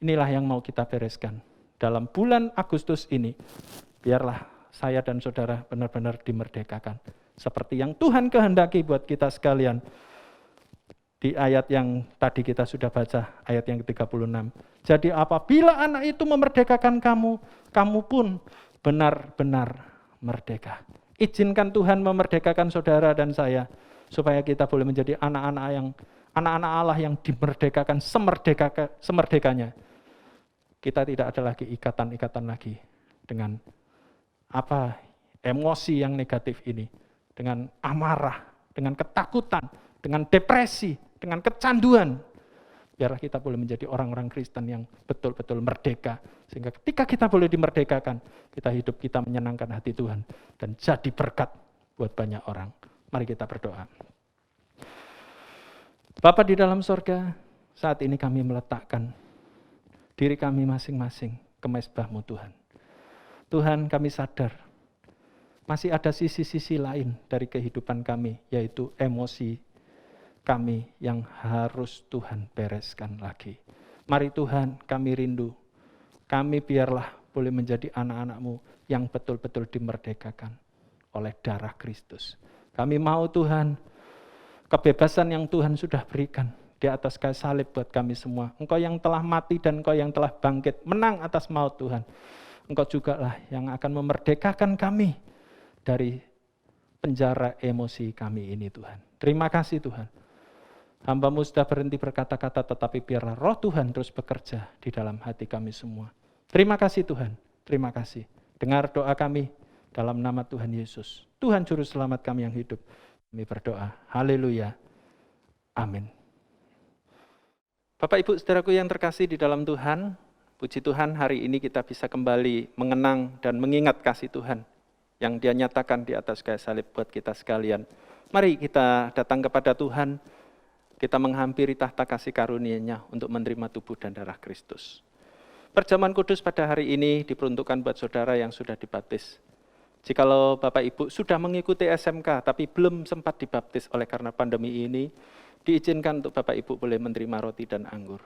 inilah yang mau kita bereskan. Dalam bulan Agustus ini, biarlah saya dan saudara benar-benar dimerdekakan. Seperti yang Tuhan kehendaki buat kita sekalian. Di ayat yang tadi kita sudah baca, ayat yang ke-36. Jadi apabila anak itu memerdekakan kamu, kamu pun benar-benar merdeka. Izinkan Tuhan memerdekakan saudara dan saya, supaya kita boleh menjadi anak-anak Allah yang dimerdekakan semerdekanya. Kita tidak ada lagi ikatan-ikatan lagi dengan emosi yang negatif ini, dengan amarah, dengan ketakutan, dengan depresi, dengan kecanduan. Biarlah kita boleh menjadi orang-orang Kristen yang betul-betul merdeka. Sehingga ketika kita boleh dimerdekakan, kita menyenangkan hati Tuhan dan jadi berkat buat banyak orang. Mari kita berdoa. Bapa di dalam sorga, saat ini kami meletakkan diri kami masing-masing ke mezbah-Mu Tuhan. Tuhan, kami sadar masih ada sisi-sisi lain dari kehidupan kami, yaitu emosi kami yang harus Tuhan bereskan lagi. Mari Tuhan, kami rindu, kami biarlah boleh menjadi anak-anak-Mu yang betul-betul dimerdekakan oleh darah Kristus. Kami mau Tuhan, kebebasan yang Tuhan sudah berikan di atas kayu salib buat kami semua. Engkau yang telah mati dan Engkau yang telah bangkit, menang atas maut Tuhan. Engkau juga lah yang akan memerdekakan kami dari penjara emosi kami ini Tuhan. Terima kasih Tuhan. Hamba-Mu sudah berhenti berkata-kata, tetapi biarlah roh Tuhan terus bekerja di dalam hati kami semua. Terima kasih Tuhan, terima kasih. Dengar doa kami dalam nama Tuhan Yesus. Tuhan Juru Selamat kami yang hidup. Kami berdoa, haleluya, amin. Bapak Ibu saudaraku yang terkasih di dalam Tuhan, Puji Tuhan hari ini kita bisa kembali mengenang dan mengingat kasih Tuhan yang Dia nyatakan di atas kayu salib buat kita sekalian. Mari kita datang kepada Tuhan, kita menghampiri tahta kasih karunia-Nya untuk menerima tubuh dan darah Kristus. Perjamuan kudus pada hari ini diperuntukkan buat saudara yang sudah dibaptis. Jikalau Bapak Ibu sudah mengikuti SMK tapi belum sempat dibaptis oleh karena pandemi ini, diizinkan untuk Bapak Ibu boleh menerima roti dan anggur.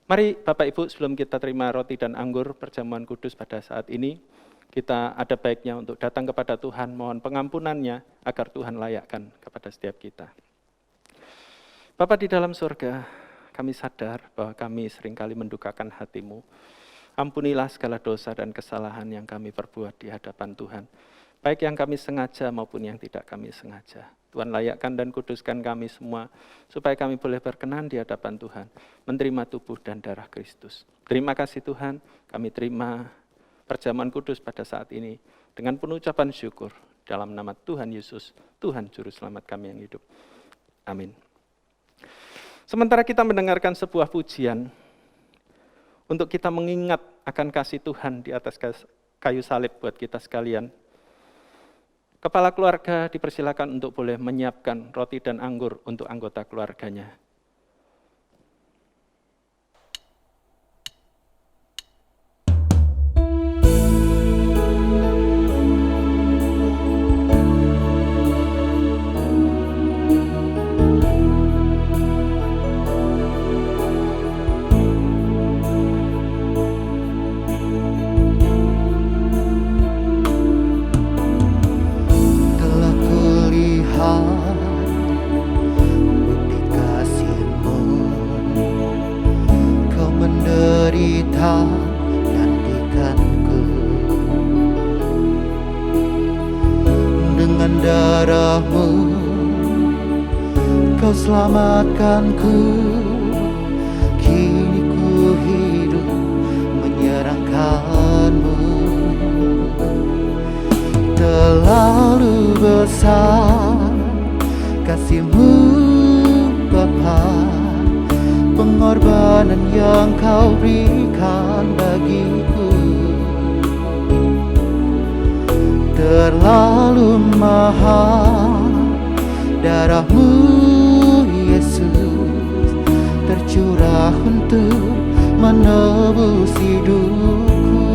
Mari Bapak Ibu, sebelum kita terima roti dan anggur perjamuan kudus pada saat ini, kita ada baiknya untuk datang kepada Tuhan, mohon pengampunannya agar Tuhan layakkan kepada setiap kita. Bapa di dalam surga, kami sadar bahwa kami seringkali mendukakan hati-Mu. Ampunilah segala dosa dan kesalahan yang kami perbuat di hadapan Tuhan, baik yang kami sengaja maupun yang tidak kami sengaja. Tuhan layakkan dan kuduskan kami semua, supaya kami boleh berkenan di hadapan Tuhan, menerima tubuh dan darah Kristus. Terima kasih Tuhan, kami terima perjamuan kudus pada saat ini, dengan penuh ucapan syukur, dalam nama Tuhan Yesus, Tuhan Juru Selamat kami yang hidup. Amin. Sementara kita mendengarkan sebuah pujian, untuk kita mengingat akan kasih Tuhan di atas kayu salib buat kita sekalian, kepala keluarga dipersilakan untuk boleh menyiapkan roti dan anggur untuk anggota keluarganya. Darah-Mu Kau selamatkanku, kini ku hidup menyerahkan-Mu. Terlalu besar kasih-Mu Bapa, pengorbanan yang Kau berikan bagiku. Terlalu mahal darah-Mu Yesus, tercurah untuk menebus hidupku.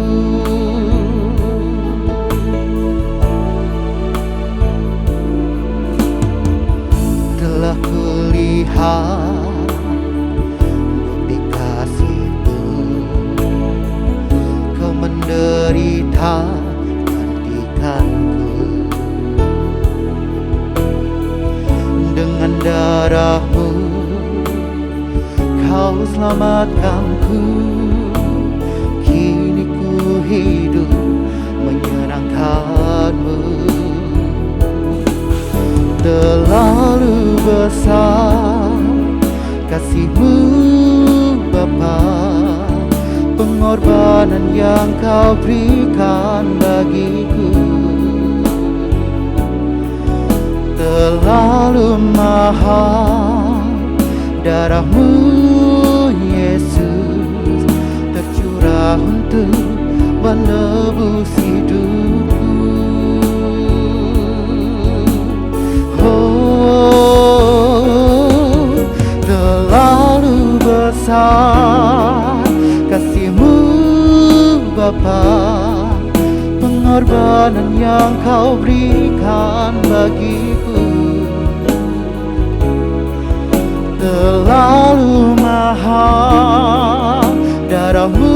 Telah kulihat bukti kasih-Mu, Kau menderita dengan darah-Mu Kau selamatkanku, kini ku hidup menyenangkan-Mu. Terlalu besar kasih-Mu Bapa, pengorbanan yang Kau berikan bagiku. Terlalu mahal darah-Mu Yesus, tercurah untuk menebus hidupku. Oh, terlalu besar kasih-Mu Bapa, pengorbanan yang Kau berikan bagiku. Terlalu mahal darah-Mu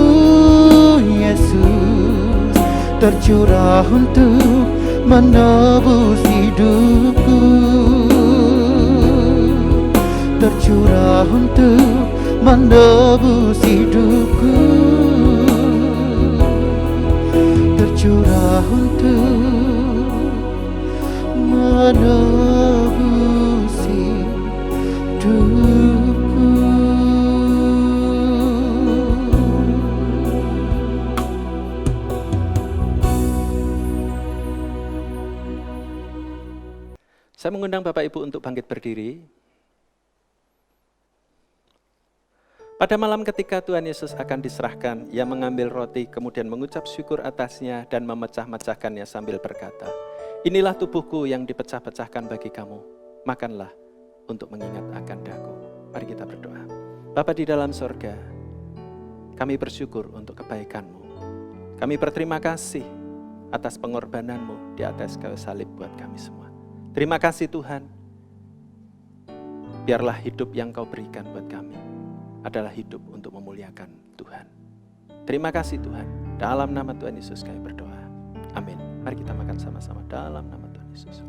Yesus, tercurah untuk menebus hidupku. Tercurah untuk menebus hidupku. Tercurah untuk menebus hidupku. Saya mengundang Bapak Ibu untuk bangkit berdiri. Pada malam ketika Tuhan Yesus akan diserahkan, ia mengambil roti, kemudian mengucap syukur atasnya dan memecah-mecahkannya sambil berkata, "Inilah tubuhku yang dipecah-pecahkan bagi kamu. Makanlah untuk mengingat akan daku." Mari kita berdoa. Bapa di dalam sorga, kami bersyukur untuk kebaikan-Mu. Kami berterima kasih atas pengorbanan-Mu di atas kayu salib buat kami semua. Terima kasih Tuhan. Biarlah hidup yang Kau berikan buat kami adalah hidup untuk memuliakan Tuhan. Terima kasih Tuhan. Dalam nama Tuhan Yesus kami berdoa. Amin. Mari kita makan sama-sama dalam nama Tuhan Yesus.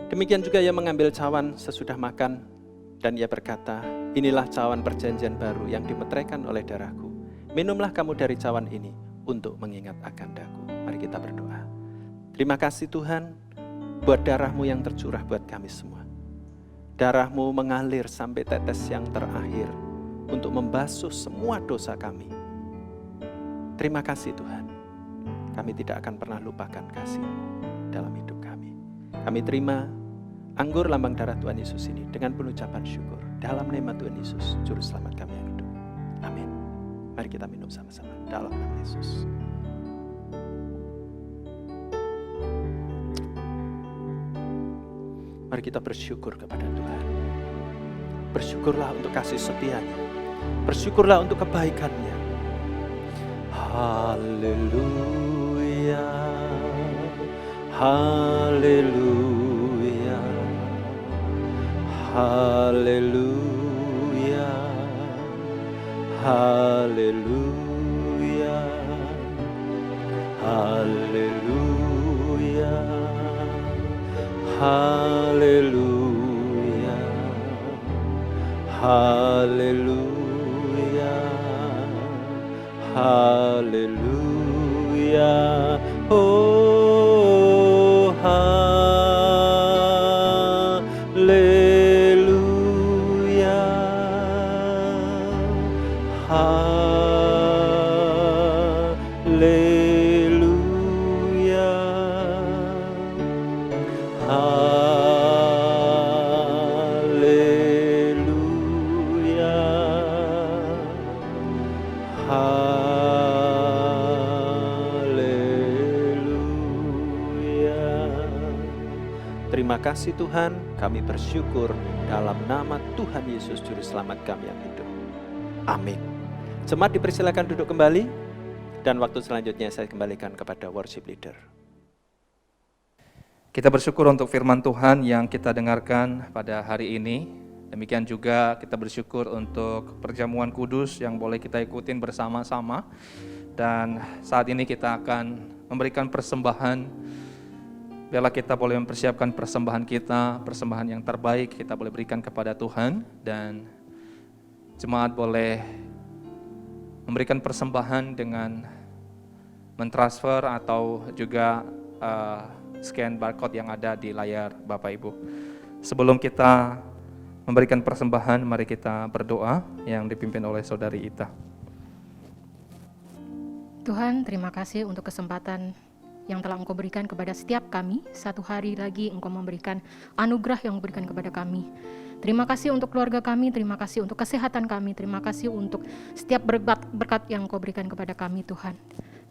Demikian juga ia mengambil cawan sesudah makan dan ia berkata, "Inilah cawan perjanjian baru yang dimeteraikan oleh darahku. Minumlah kamu dari cawan ini untuk mengingat akan daku." Mari kita berdoa. Terima kasih Tuhan buat darah-Mu yang tercurah buat kami semua. Darah-Mu mengalir sampai tetes yang terakhir untuk membasuh semua dosa kami. Terima kasih Tuhan. Kami tidak akan pernah lupakan kasih dalam hidup kami. Kami terima anggur lambang darah Tuhan Yesus ini dengan penuh ucapan syukur. Dalam nama Tuhan Yesus, Juru Selamat kami yang hidup. Amin. Mari kita minum sama-sama dalam nama Yesus. Mari kita bersyukur kepada Tuhan. Bersyukurlah untuk kasih setia-Nya. Bersyukurlah untuk kebaikan-Nya. Haleluya. Haleluya. Haleluya. Haleluya. Haleluya. Haleluya. Haleluya. Haleluya. Oh, haleluya. Haleluya. Haleluya. Haleluya. Terima kasih Tuhan, kami bersyukur dalam nama Tuhan Yesus Juru Selamat kami yang hidup. Amin. Jemaat dipersilakan duduk kembali dan waktu selanjutnya saya kembalikan kepada worship leader. Kita bersyukur untuk firman Tuhan yang kita dengarkan pada hari ini. Demikian juga kita bersyukur untuk perjamuan kudus yang boleh kita ikutin bersama-sama. Dan saat ini kita akan memberikan persembahan. Biarlah kita boleh mempersiapkan persembahan kita, persembahan yang terbaik kita boleh berikan kepada Tuhan. Dan jemaat boleh memberikan persembahan dengan mentransfer atau juga scan barcode yang ada di layar Bapak Ibu. Sebelum kita memberikan persembahan, mari kita berdoa yang dipimpin oleh Saudari Ita. Tuhan, terima kasih untuk kesempatan yang telah Engkau berikan kepada setiap kami. Satu hari lagi Engkau memberikan anugerah yang Engkau berikan kepada kami. Terima kasih untuk keluarga kami, terima kasih untuk kesehatan kami, terima kasih untuk setiap berkat yang Engkau berikan kepada kami Tuhan.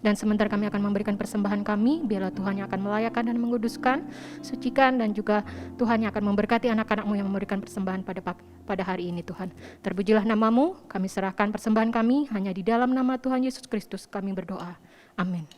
Dan sementara kami akan memberikan persembahan kami, biarlah Tuhan yang akan melayakan dan menguduskan, sucikan, dan juga Tuhan yang akan memberkati anak-anak-Mu yang memberikan persembahan pada hari ini Tuhan. Terpujilah nama-Mu, kami serahkan persembahan kami, hanya di dalam nama Tuhan Yesus Kristus kami berdoa. Amin.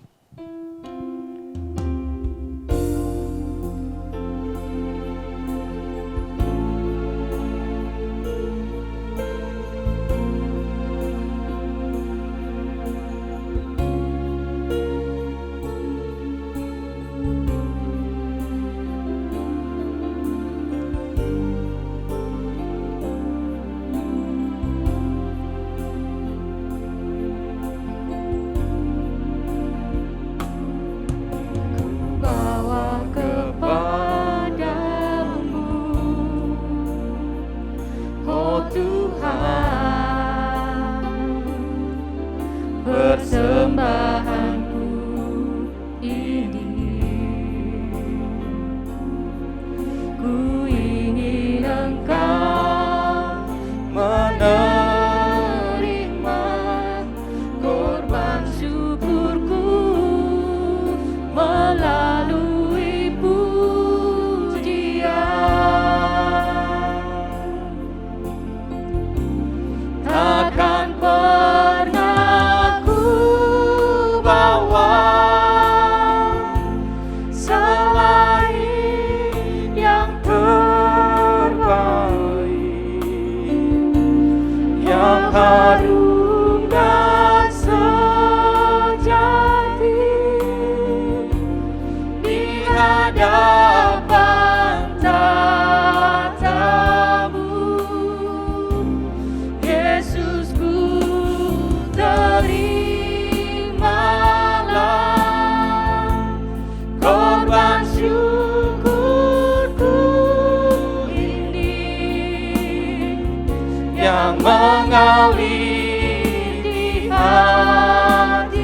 mengalir di hatiku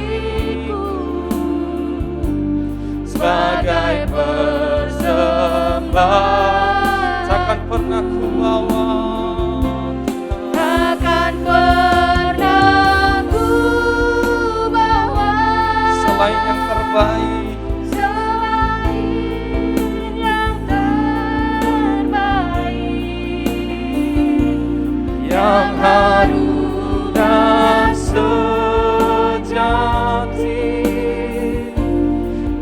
sebagai persembahan. Takkan pernah ku bawa, Takkan pernah ku bawa selain yang terbaik, selain yang terbaik, yang harum dan sejati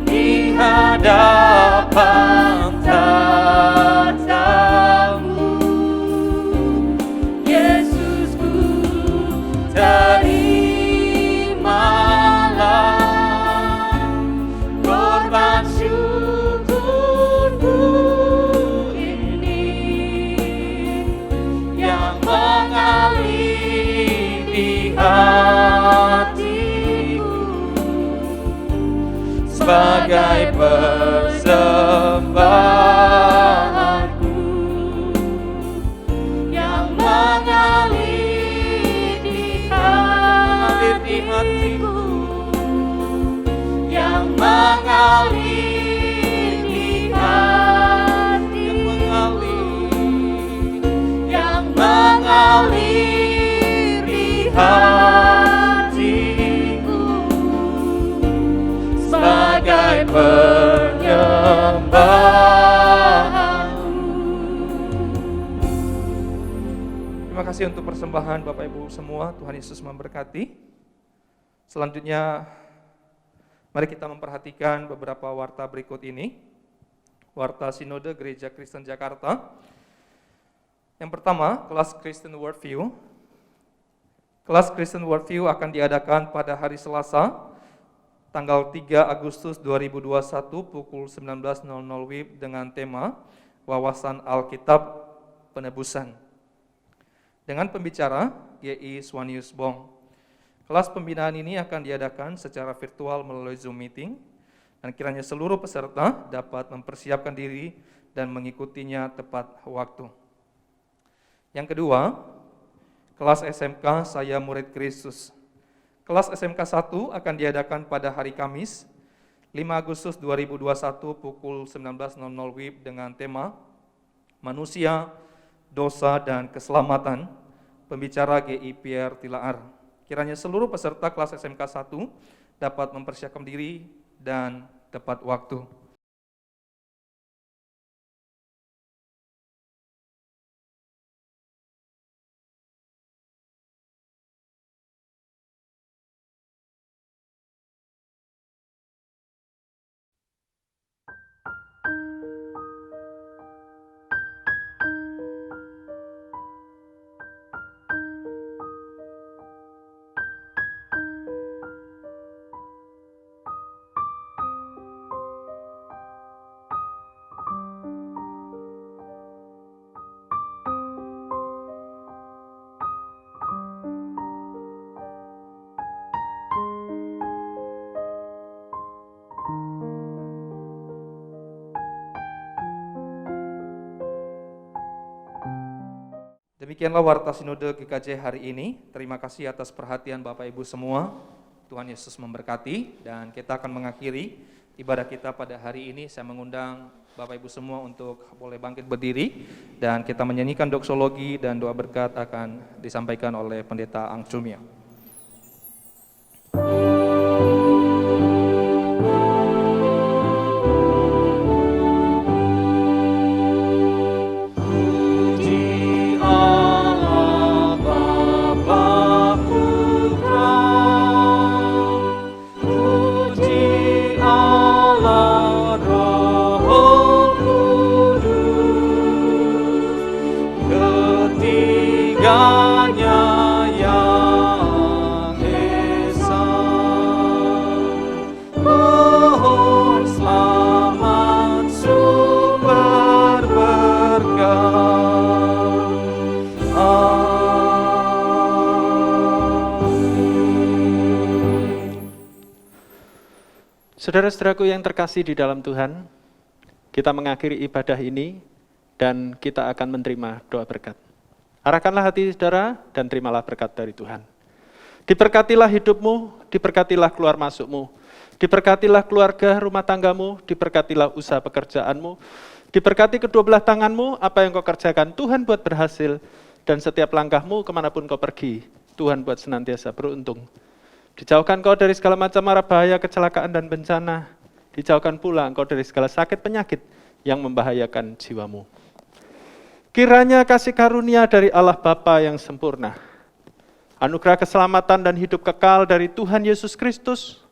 di hadapan tatamu. Yesusku, terimalah korban syukurku ini yang mengalir di hatiku sebagai persembahanku, yang mengalir di hatiku, yang mengalir di hatiku, yang mengalir di hatiku sebagai penyembahanmu. Terima kasih untuk persembahan Bapak Ibu semua. Tuhan Yesus memberkati. Selanjutnya, mari kita memperhatikan beberapa warta berikut ini. Warta Sinode Gereja Kristen Jakarta. Yang pertama, kelas Kristen Worldview. Kelas Kristen Worldview akan diadakan pada hari Selasa, tanggal 3 Agustus 2021 pukul 19.00 WIB dengan tema Wawasan Alkitab Penebusan. Dengan pembicara G.I. Swanius Bong. Kelas pembinaan ini akan diadakan secara virtual melalui Zoom meeting, dan kiranya seluruh peserta dapat mempersiapkan diri dan mengikutinya tepat waktu. Yang kedua, kelas SMK Saya Murid Kristus. Kelas SMK 1 akan diadakan pada hari Kamis, 5 Agustus 2021 pukul 19.00 WIB dengan tema Manusia, Dosa, dan Keselamatan. Pembicara G.I. Pierre Tilaar. Kiranya seluruh peserta kelas SMK 1 dapat mempersiapkan diri dan tepat waktu. Demikianlah Warta Sinode GKJ hari ini. Terima kasih atas perhatian Bapak Ibu semua. Tuhan Yesus memberkati, dan kita akan mengakhiri ibadah kita pada hari ini. Saya mengundang Bapak Ibu semua untuk boleh bangkit berdiri, dan kita menyanyikan doksologi dan doa berkat akan disampaikan oleh Pendeta Ang Chumia. Saudara-saudaraku yang terkasih di dalam Tuhan, kita mengakhiri ibadah ini dan kita akan menerima doa berkat. Arahkanlah hati saudara dan terimalah berkat dari Tuhan. Diberkatilah hidupmu, diberkatilah keluar masukmu, diberkatilah keluarga rumah tanggamu, diberkatilah usaha pekerjaanmu, diberkati kedua belah tanganmu, apa yang kau kerjakan Tuhan buat berhasil, dan setiap langkahmu kemanapun kau pergi, Tuhan buat senantiasa beruntung. Dijauhkan kau dari segala macam mara bahaya, kecelakaan dan bencana, dijauhkan pula engkau dari segala sakit penyakit yang membahayakan jiwamu. Kiranya kasih karunia dari Allah Bapa yang sempurna, anugerah keselamatan dan hidup kekal dari Tuhan Yesus Kristus,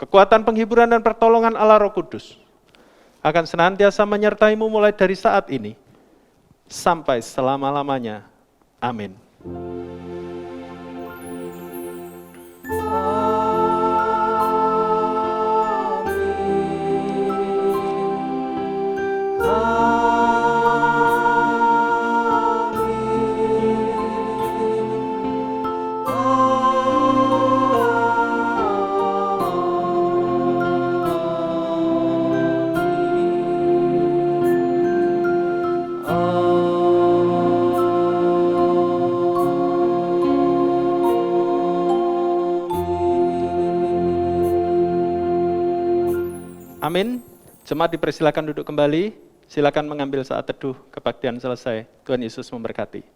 kekuatan penghiburan dan pertolongan Allah Roh Kudus, akan senantiasa menyertaimu mulai dari saat ini, sampai selama-lamanya. Amin. Amin. Jemaat dipersilakan duduk kembali. Silakan mengambil saat teduh kebaktian selesai. Tuhan Yesus memberkati.